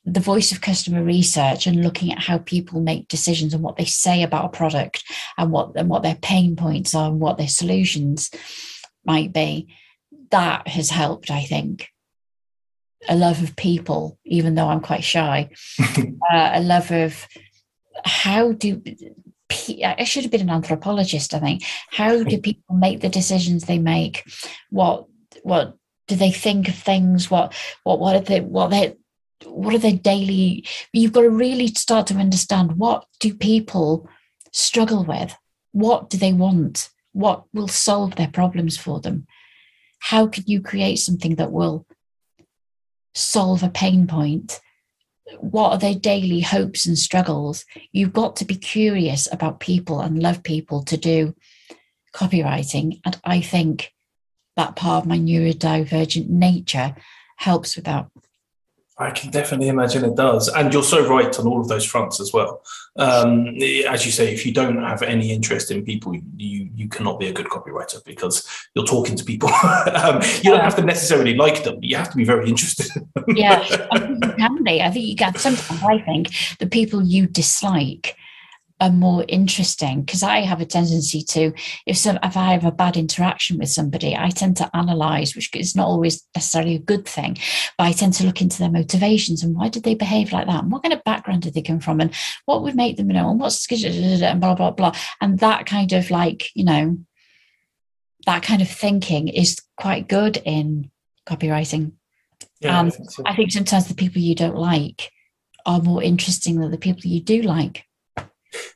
the voice of customer research and looking at how people make decisions and what they say about a product and what their pain points are and what their solutions might be, that has helped, I think. A love of people, even though I'm quite shy. A love of I should have been an anthropologist, I think. How do people make the decisions they make? What do they think of things? What are their daily? You've got to really start to understand, what do people struggle with? What do they want? What will solve their problems for them? How can you create something that will solve a pain point? What are their daily hopes and struggles? You've got to be curious about people and love people to do copywriting. And I think that part of my neurodivergent nature helps with that. I can definitely imagine it does. And you're so right on all of those fronts as well. As you say, if you don't have any interest in people, you cannot be a good copywriter, because you're talking to people. You don't have to necessarily like them, but you have to be very interested in them. Yeah, I think you can be. I think you can. Sometimes I think the people you dislike are more interesting, because I have a tendency to, if I have a bad interaction with somebody, I tend to analyze, which is not always necessarily a good thing, but I tend to look into their motivations and why did they behave like that, and what kind of background did they come from, and what would make them, and what's and blah blah blah. And that kind of that kind of thinking is quite good in copywriting. Yeah, and I think so. I think sometimes the people you don't like are more interesting than the people you do like.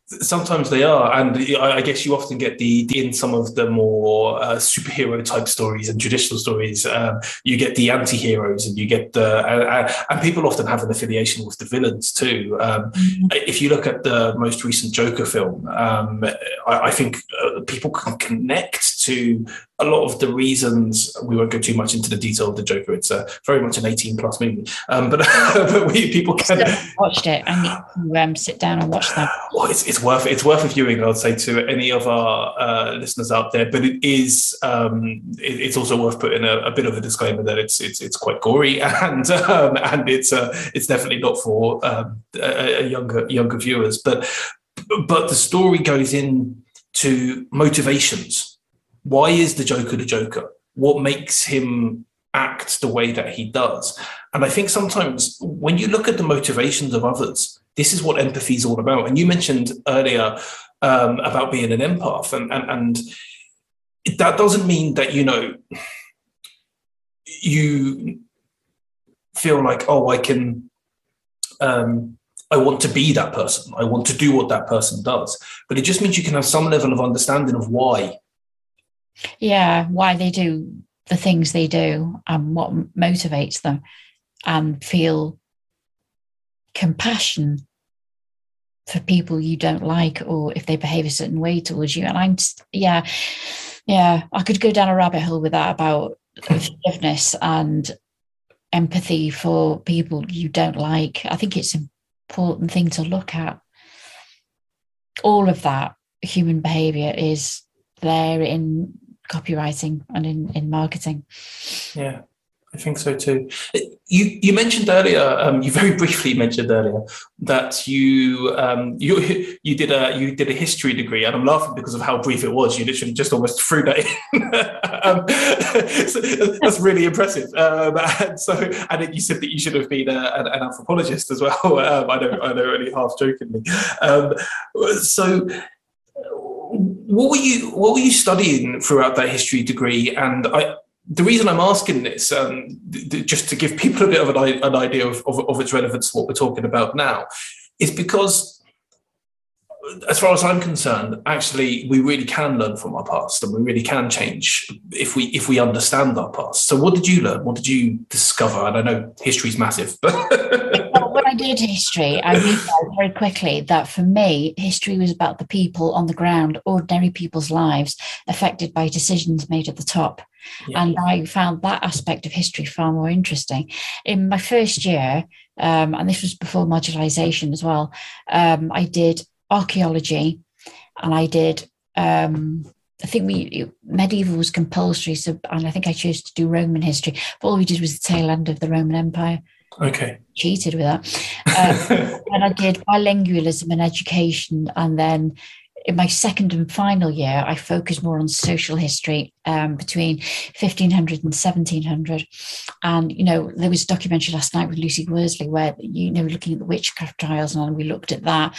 Sometimes they are, and I guess you often get in some of the more superhero type stories and traditional stories. You get the anti-heroes, and you get and people often have an affiliation with the villains too. If you look at the most recent Joker film, I think people can connect to a lot of the reasons. We won't go too much into the detail of the Joker. It's very much an 18+ movie, but people can. Watched it. I need to sit down and watch that. Well, it's worth a viewing, I'd say, to any of our listeners out there. But it is it's also worth putting a bit of a disclaimer that it's quite gory, and it's definitely not for younger viewers. But the story goes into motivations. Why is the Joker the Joker? What makes him act the way that he does? And I think sometimes when you look at the motivations of others, this is what empathy is all about. And you mentioned earlier about being an empath, and that doesn't mean that, you feel like, oh, I want to be that person. I want to do what that person does. But it just means you can have some level of understanding of why. Yeah, why they do the things they do and what motivates them, and feel compassion for people you don't like, or if they behave a certain way towards you. And I could go down a rabbit hole with that about forgiveness and empathy for people you don't like. I think it's an important thing to look at. All of that human behavior is there in copywriting and in marketing. Yeah, I think so too. You mentioned earlier, you very briefly mentioned earlier that you did a history degree, and I'm laughing because of how brief it was. You literally just almost threw that in. So that's really impressive. And then you said that you should have been an anthropologist as well. I know, only half jokingly. So. What were you studying throughout that history degree? And the reason I'm asking this, just to give people a bit of an idea of its relevance to what we're talking about now, is because, as far as I'm concerned, actually, we really can learn from our past, and we really can change if we understand our past. So what did you learn? What did you discover? And I know history's massive, but... When I did history, I realized very quickly that for me, history was about the people on the ground, ordinary people's lives affected by decisions made at the top. Yeah. And I found that aspect of history far more interesting. In my first year, and this was before modularization as well, I did archaeology, and I did, I think medieval was compulsory, and I think I chose to do Roman history, but all we did was the tail end of the Roman Empire. Okay. Cheated with that. And I did bilingualism and education. And then in my second and final year, I focused more on social history between 1500 and 1700. And, there was a documentary last night with Lucy Worsley where, looking at the witchcraft trials, and we looked at that,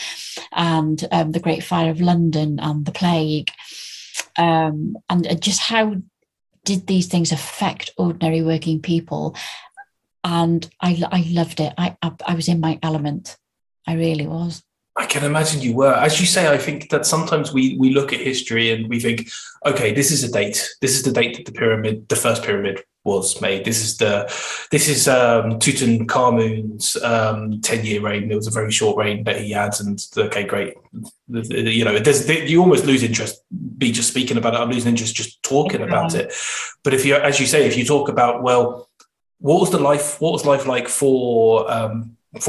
and the Great Fire of London and the plague, and just how did these things affect ordinary working people. And I loved it. I was in my element. I really was. I can imagine you were. As you say, I think that sometimes we look at history and we think, okay, this is a date. This is the date that the first pyramid was made. This is Tutankhamun's 10-year reign. It was a very short reign that he had, and okay, great. You know, you almost lose interest. Be just speaking about it, I'm losing interest just talking about it. But if you, as you say, if you talk about, well, what was life like for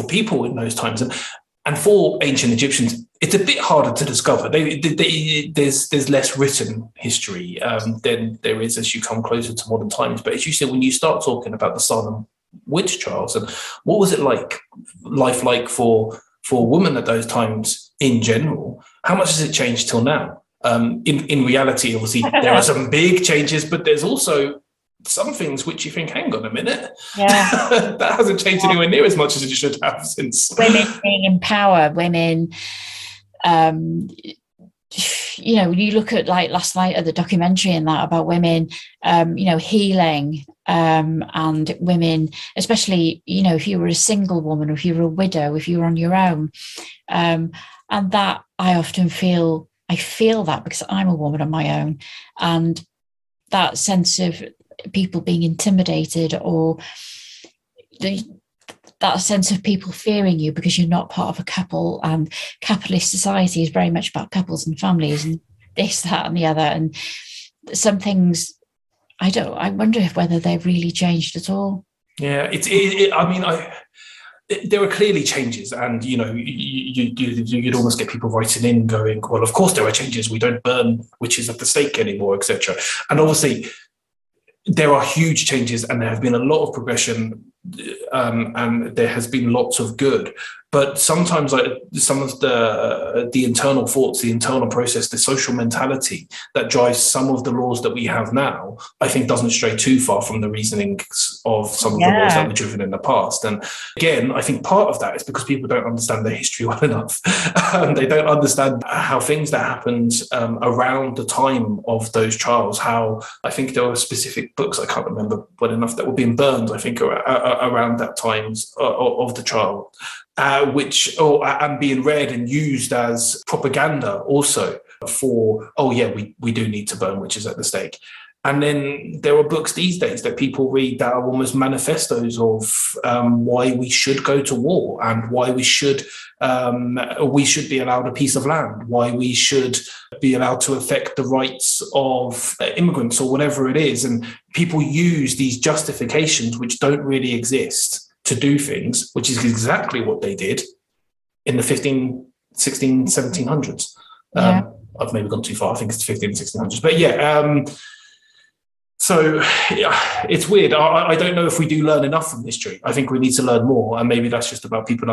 people in those times, and for ancient Egyptians, it's a bit harder to discover. There's less written history than there is as you come closer to modern times. But as you said, when you start talking about the Salem witch trials, and what was it like, life like for women at those times in general, how much has it changed till now? In reality, obviously, there are some big changes, but there's also some things which you think, hang on a minute, that hasn't changed anywhere near as much as it should have since. Women being in power, women, you know, when you look at like last night at the documentary and that about women, you know, healing, and women, especially, you know, if you were a single woman, or if you were a widow, if you were on your own, and that I often feel that because I'm a woman on my own, and that sense of people being intimidated, or that sense of people fearing you because you're not part of a couple, and capitalist society is very much about couples and families and this, that and the other, and some things I wonder whether they've really changed at all. Yeah, there are clearly changes, and you know, you'd almost get people writing in going, well, of course there are changes, we don't burn witches at the stake anymore, etc. And obviously there are huge changes, and there have been a lot of progression, and there has been lots of good. But sometimes, like, some of the internal thoughts, the internal process, the social mentality that drives some of the laws that we have now, I think doesn't stray too far from the reasonings of some of the laws that were driven in the past. And again, I think part of that is because people don't understand their history well enough. They don't understand how things that happened around the time of those trials, how I think there were specific books, I can't remember well enough, that were being burned, I think, around that times of the trial. And being read and used as propaganda also for, we do need to burn witches at the stake. And then there are books these days that people read that are almost manifestos of why we should go to war, and why we should be allowed a piece of land, why we should be allowed to affect the rights of immigrants, or whatever it is. And people use these justifications which don't really exist to do things, which is exactly what they did in the 16, 1700s. I've maybe gone too far. I think it's 15, 1600s. But so it's weird. I don't know if we do learn enough from history. I think we need to learn more. And maybe that's just about people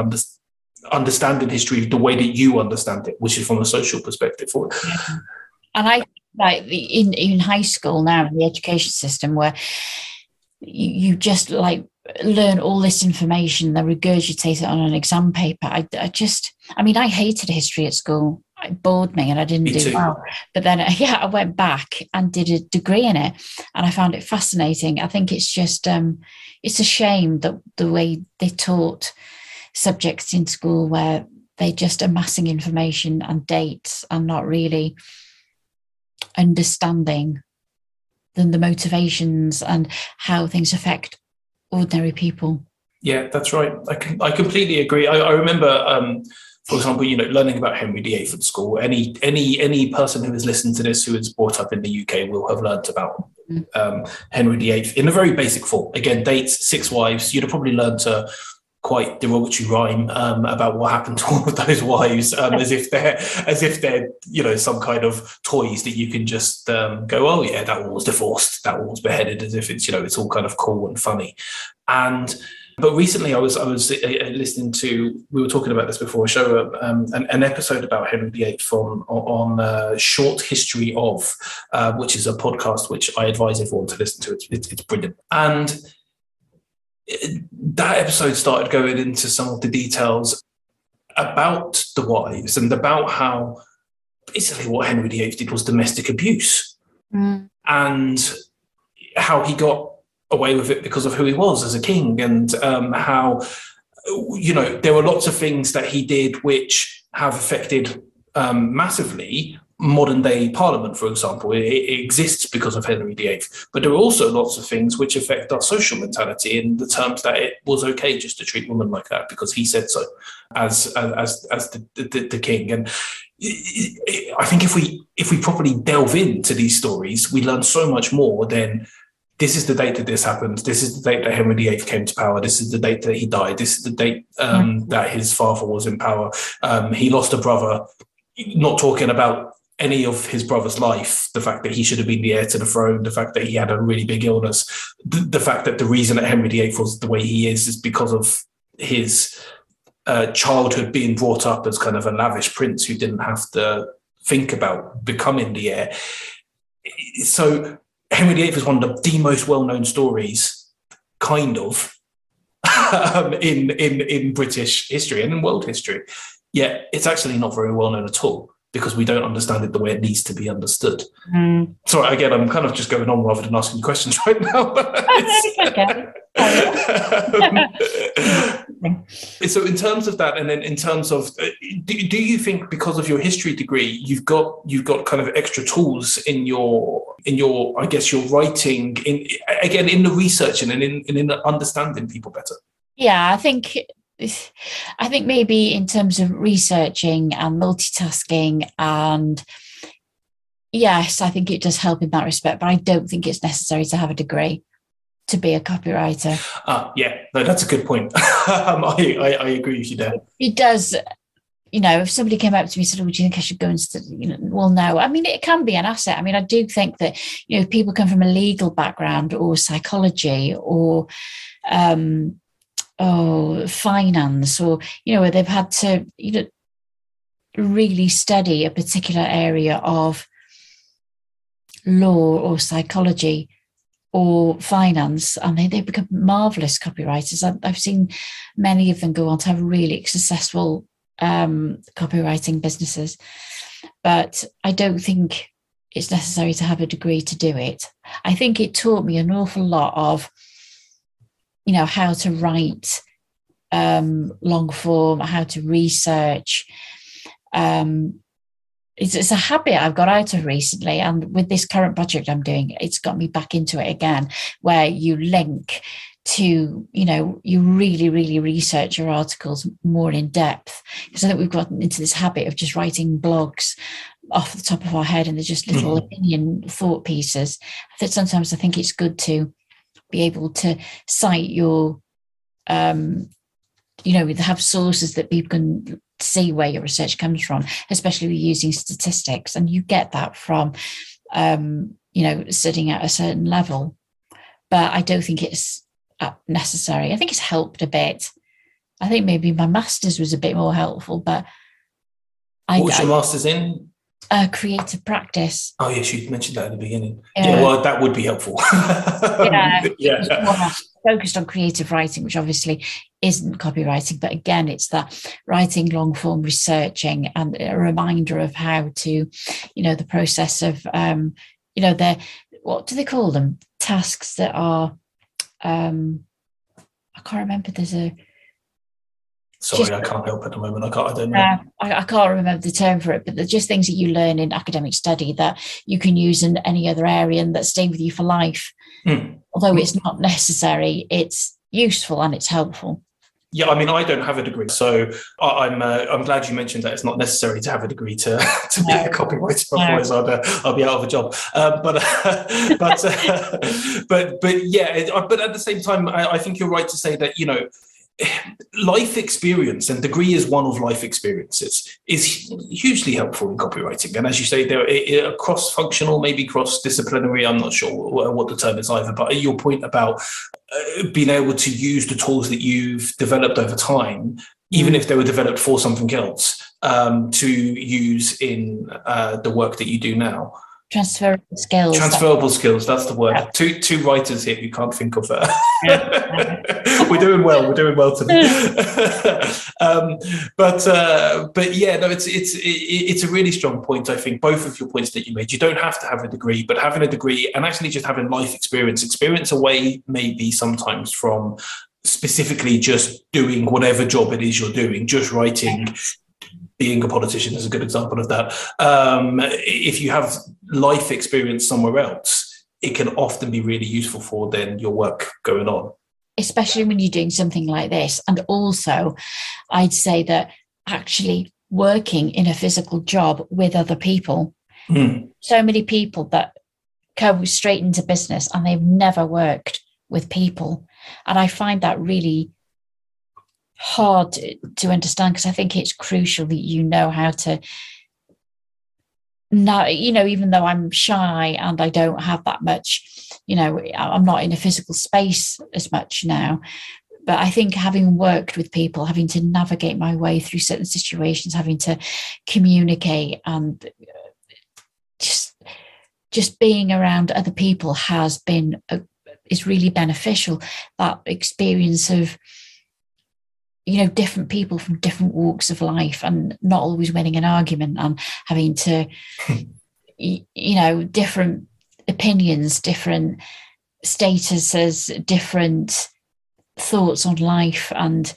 understanding history the way that you understand it, which is from a social perspective. And I like in high school now, in the education system, where you just like learn all this information, then regurgitate it on an exam paper. I hated history at school. It bored me and I didn't do well. But then, I went back and did a degree in it, and I found it fascinating. I think it's just, it's a shame that the way they taught subjects in school, where they're just amassing information and dates and not really understanding the motivations and how things affect ordinary people. Yeah, that's right. I completely agree. I remember, for example, learning about Henry VIII at school. Any person who has listened to this who is brought up in the UK will have learnt about Henry VIII in a very basic form. Again, dates, 6 wives. You'd have probably learnt a quite derogatory rhyme about what happened to all of those wives, as if they're some kind of toys that you can just go, oh yeah, that one was divorced, that one was beheaded, as if it's all kind of cool and funny. But recently I was listening to, we were talking about this before a show, an episode about Henry VIII on Short History of, which is a podcast which I advise everyone to listen to. It's brilliant. And that episode started going into some of the details about the wives and about how basically what Henry VIII did was domestic abuse, and how he got away with it because of who he was as a king, and how there were lots of things that he did which have affected massively modern day Parliament, for example. It exists because of Henry VIII, but there are also lots of things which affect our social mentality in the terms that it was okay just to treat women like that because he said so as the king. And I think if we properly delve into these stories, we learn so much more than this is the date that this happened. This is the date that Henry VIII came to power. This is the date that he died. This is the date that his father was in power. He lost a brother. Not talking about any of his brother's life, the fact that he should have been the heir to the throne, the fact that he had a really big illness, the fact that the reason that Henry VIII was the way he is because of his childhood being brought up as kind of a lavish prince who didn't have to think about becoming the heir. So Henry VIII is one of the most well-known stories, kind of, in British history and in world history. Yet it's actually not very well known at all because we don't understand it the way it needs to be understood. Sorry, again, I'm kind of just going on rather than asking questions right now. So in terms of that, and then in terms of, do you think because of your history degree, you've got kind of extra tools in your I guess your writing, in the research and in understanding people better? Yeah, I think maybe in terms of researching and multitasking, and yes, I think it does help in that respect, but I don't think it's necessary to have a degree to be a copywriter. Yeah, no, that's a good point. I agree with you there. It does, if somebody came up to me and said, oh, do you think I should go and study? Well, no. I mean, it can be an asset. I mean, I do think that, if people come from a legal background or psychology or finance, or where they've had to really study a particular area of law or psychology or finance, and they become marvelous copywriters. I've seen many of them go on to have really successful copywriting businesses, but I don't think it's necessary to have a degree to do it. I think it taught me an awful lot of how to write long form, how to research. It's a habit I've got out of recently. And with this current project I'm doing, it's got me back into it again, where you link to, you really, really research your articles more in depth. Because I think we've gotten into this habit of just writing blogs off the top of our head, and they're just little opinion thought pieces. That sometimes I think it's good to be able to cite your, have sources that people can see where your research comes from, especially using statistics. And you get that from, studying at a certain level. But I don't think it's necessary. I think it's helped a bit. I think maybe my master's was a bit more helpful, but what was your master's in? Creative practice. Oh yes, you mentioned that at the beginning. Yeah, well, that would be helpful. Yeah. Focused on creative writing, which obviously isn't copywriting, but again, it's that writing long form, researching, and a reminder of how to, the process of, what do they call them? Tasks that are, I can't remember. Sorry, I can't help at the moment. I don't know. I can't remember the term for it, but they're just things that you learn in academic study that you can use in any other area and that stay with you for life. Although it's not necessary, it's useful and it's helpful. Yeah, I mean, I don't have a degree, so I'm glad you mentioned that it's not necessary to have a degree to be a copywriter. Otherwise, I'll be out of a job. But yeah, but at the same time, I think you're right to say that life experience, and degree is one of life experiences, is hugely helpful in copywriting. And as you say, they're cross-functional, maybe cross-disciplinary. I'm not sure what the term is either. But your point about being able to use the tools that you've developed over time, even if they were developed for something else, to use in the work that you do now. Transferable skills. That's the word. Yeah. Two writers here who can't think of We're doing well today. But yeah, no, it's a really strong point. I think both of your points that you made. You don't have to have a degree, but having a degree and actually just having life experience away maybe sometimes from specifically just doing whatever job it is you're doing, just writing being a politician is a good example of that. If you have life experience somewhere else, it can often be really useful for then your work going on. Especially when you're doing something like this. And also, I'd say that actually working in a physical job with other people, so many people that go straight into business and they've never worked with people. And I find that really hard to understand, because I think it's crucial that you know how to now, even though I'm shy and I don't have that much, I'm not in a physical space as much now, but I think having worked with people, having to navigate my way through certain situations, having to communicate, and just being around other people is really beneficial. That experience of different people from different walks of life, and not always winning an argument, and having to different opinions, different statuses, different thoughts on life, and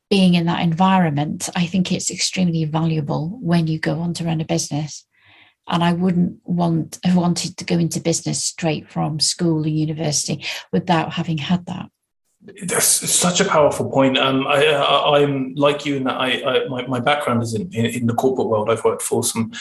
being in that environment, I think it's extremely valuable when you go on to run a business. And I wouldn't have wanted to go into business straight from school or university without having had that. That's such a powerful point. I'm like you in that my background is in the corporate world. I've worked for some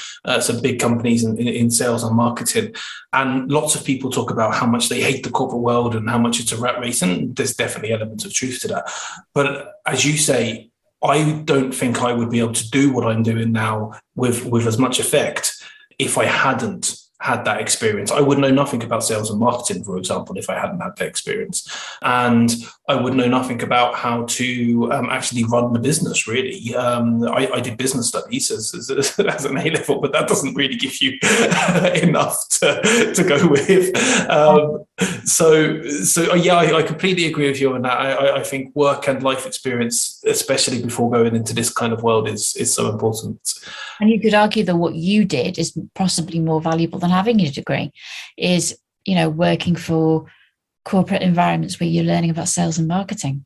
big companies in sales and marketing, and lots of people talk about how much they hate the corporate world and how much it's a rat race, and there's definitely elements of truth to that. But as you say, I don't think I would be able to do what I'm doing now with as much effect if I hadn't had that experience. I would know nothing about sales and marketing, for example, if I hadn't had that experience. And I would know nothing about how to actually run the business, really. I did business studies as an A-level, but that doesn't really give you enough to go with. I completely agree with you on that. I think work and life experience, especially before going into this kind of world, is so important. And you could argue that what you did is possibly more valuable than having a degree, is, working for corporate environments where you're learning about sales and marketing.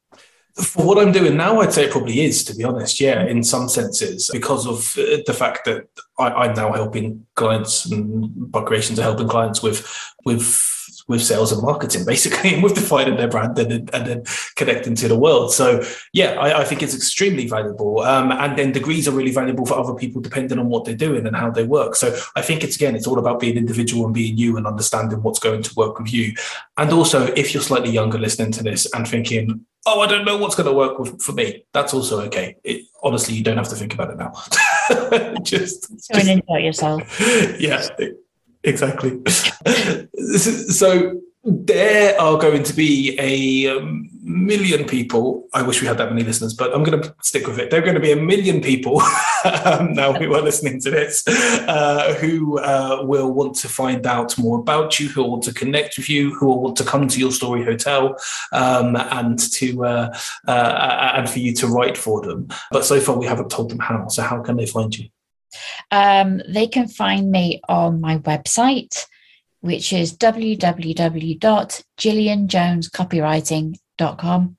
For what I'm doing now, I'd say it probably is, to be honest. Yeah, in some senses, because of the fact that I'm now helping clients, and Buckerations are helping clients with sales and marketing, basically, and with defining their brand and then connecting to the world. So, yeah, I think it's extremely valuable. And then degrees are really valuable for other people, depending on what they're doing and how they work. So I think it's all about being individual and being you and understanding what's going to work with you. And also, if you're slightly younger listening to this and thinking, oh, I don't know what's going to work for me, that's also okay. Honestly, you don't have to think about it now. just enjoy yourself. Yeah. Exactly. So there are going to be a million people. I wish we had that many listeners, but I'm going to stick with it. There are going to be a million people now who are listening to this who will want to find out more about you, who will want to connect with you, who will want to come to your story hotel and for you to write for them. But so far we haven't told them how. So how can they find you? They can find me on my website, which is www.gillianjonescopywriting.com.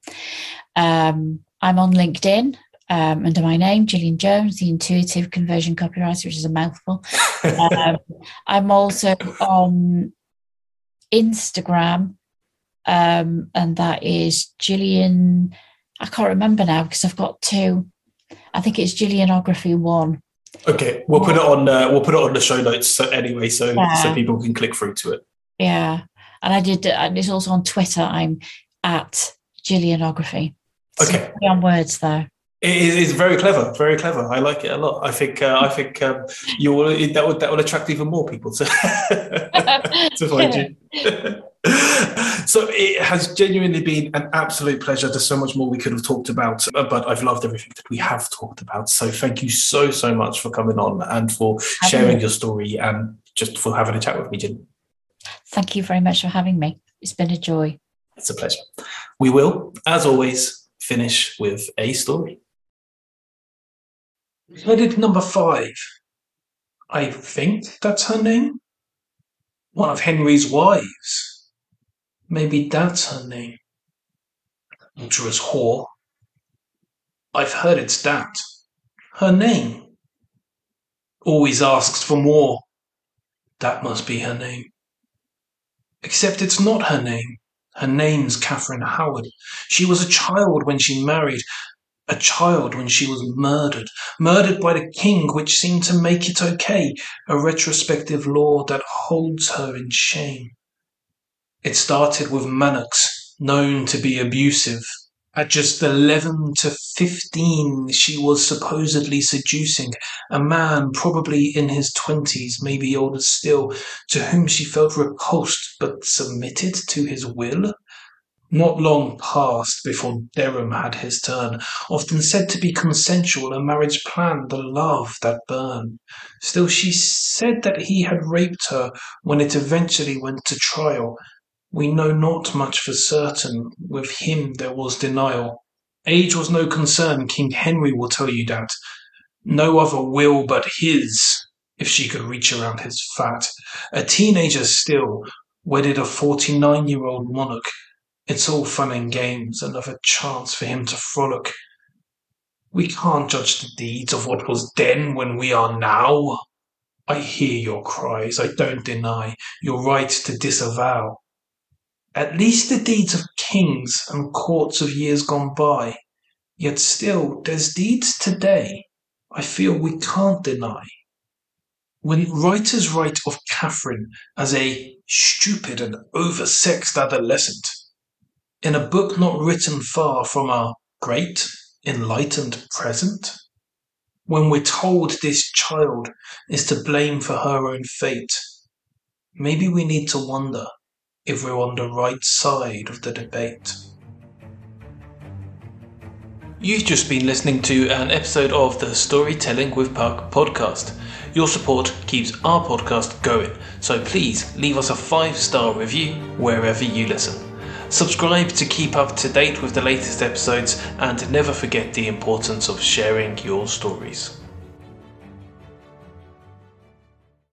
I'm on LinkedIn under my name, Gillian Jones, the intuitive conversion copywriter, which is a mouthful. I'm also on Instagram, and that is Gillian. I can't remember now because I've got two. I think it's Gillianography1. Okay, we'll put it on the show notes so people can click through to it. Yeah, and it's also on Twitter. I'm at Gillianography. Okay, on words though. It is very clever, very clever. I like it a lot. I think that will attract even more people to find you. So it has genuinely been an absolute pleasure. There's so much more we could have talked about, but I've loved everything that we have talked about. So thank you so much for coming on and for sharing your story and just for having a chat with me, Jen. Thank you very much for having me. It's been a joy. It's a pleasure. We will, as always, finish with a story. Headed number 5. I think that's her name. One of Henry's wives. Maybe that's her name. Ultra's whore. I've heard it's that. Her name always asks for more. That must be her name. Except it's not her name. Her name's Catherine Howard. She was a child when she married, a child when she was murdered by the king, which seemed to make it okay, a retrospective law that holds her in shame. It started with Mannix, known to be abusive. At just 11 to 15, she was supposedly seducing a man probably in his 20s, maybe older still, to whom she felt repulsed but submitted to his will. Not long passed before Derham had his turn, often said to be consensual, a marriage plan, the love that burned. Still, she said that he had raped her when it eventually went to trial. We know not much for certain. With him there was denial. Age was no concern, King Henry will tell you that. No other will but his, if she could reach around his fat. A teenager still, wedded a 49-year-old monarch. It's all fun and games, another chance for him to frolic. We can't judge the deeds of what was then when we are now. I hear your cries, I don't deny your right to disavow. At least the deeds of kings and courts of years gone by. Yet still, there's deeds today I feel we can't deny. When writers write of Catherine as a stupid and oversexed adolescent, in a book not written far from our great, enlightened present, when we're told this child is to blame for her own fate, maybe we need to wonder if we're on the right side of the debate. You've just been listening to an episode of the Storytelling with Puck podcast. Your support keeps our podcast going, so please leave us a 5-star review wherever you listen. Subscribe to keep up to date with the latest episodes, and never forget the importance of sharing your stories.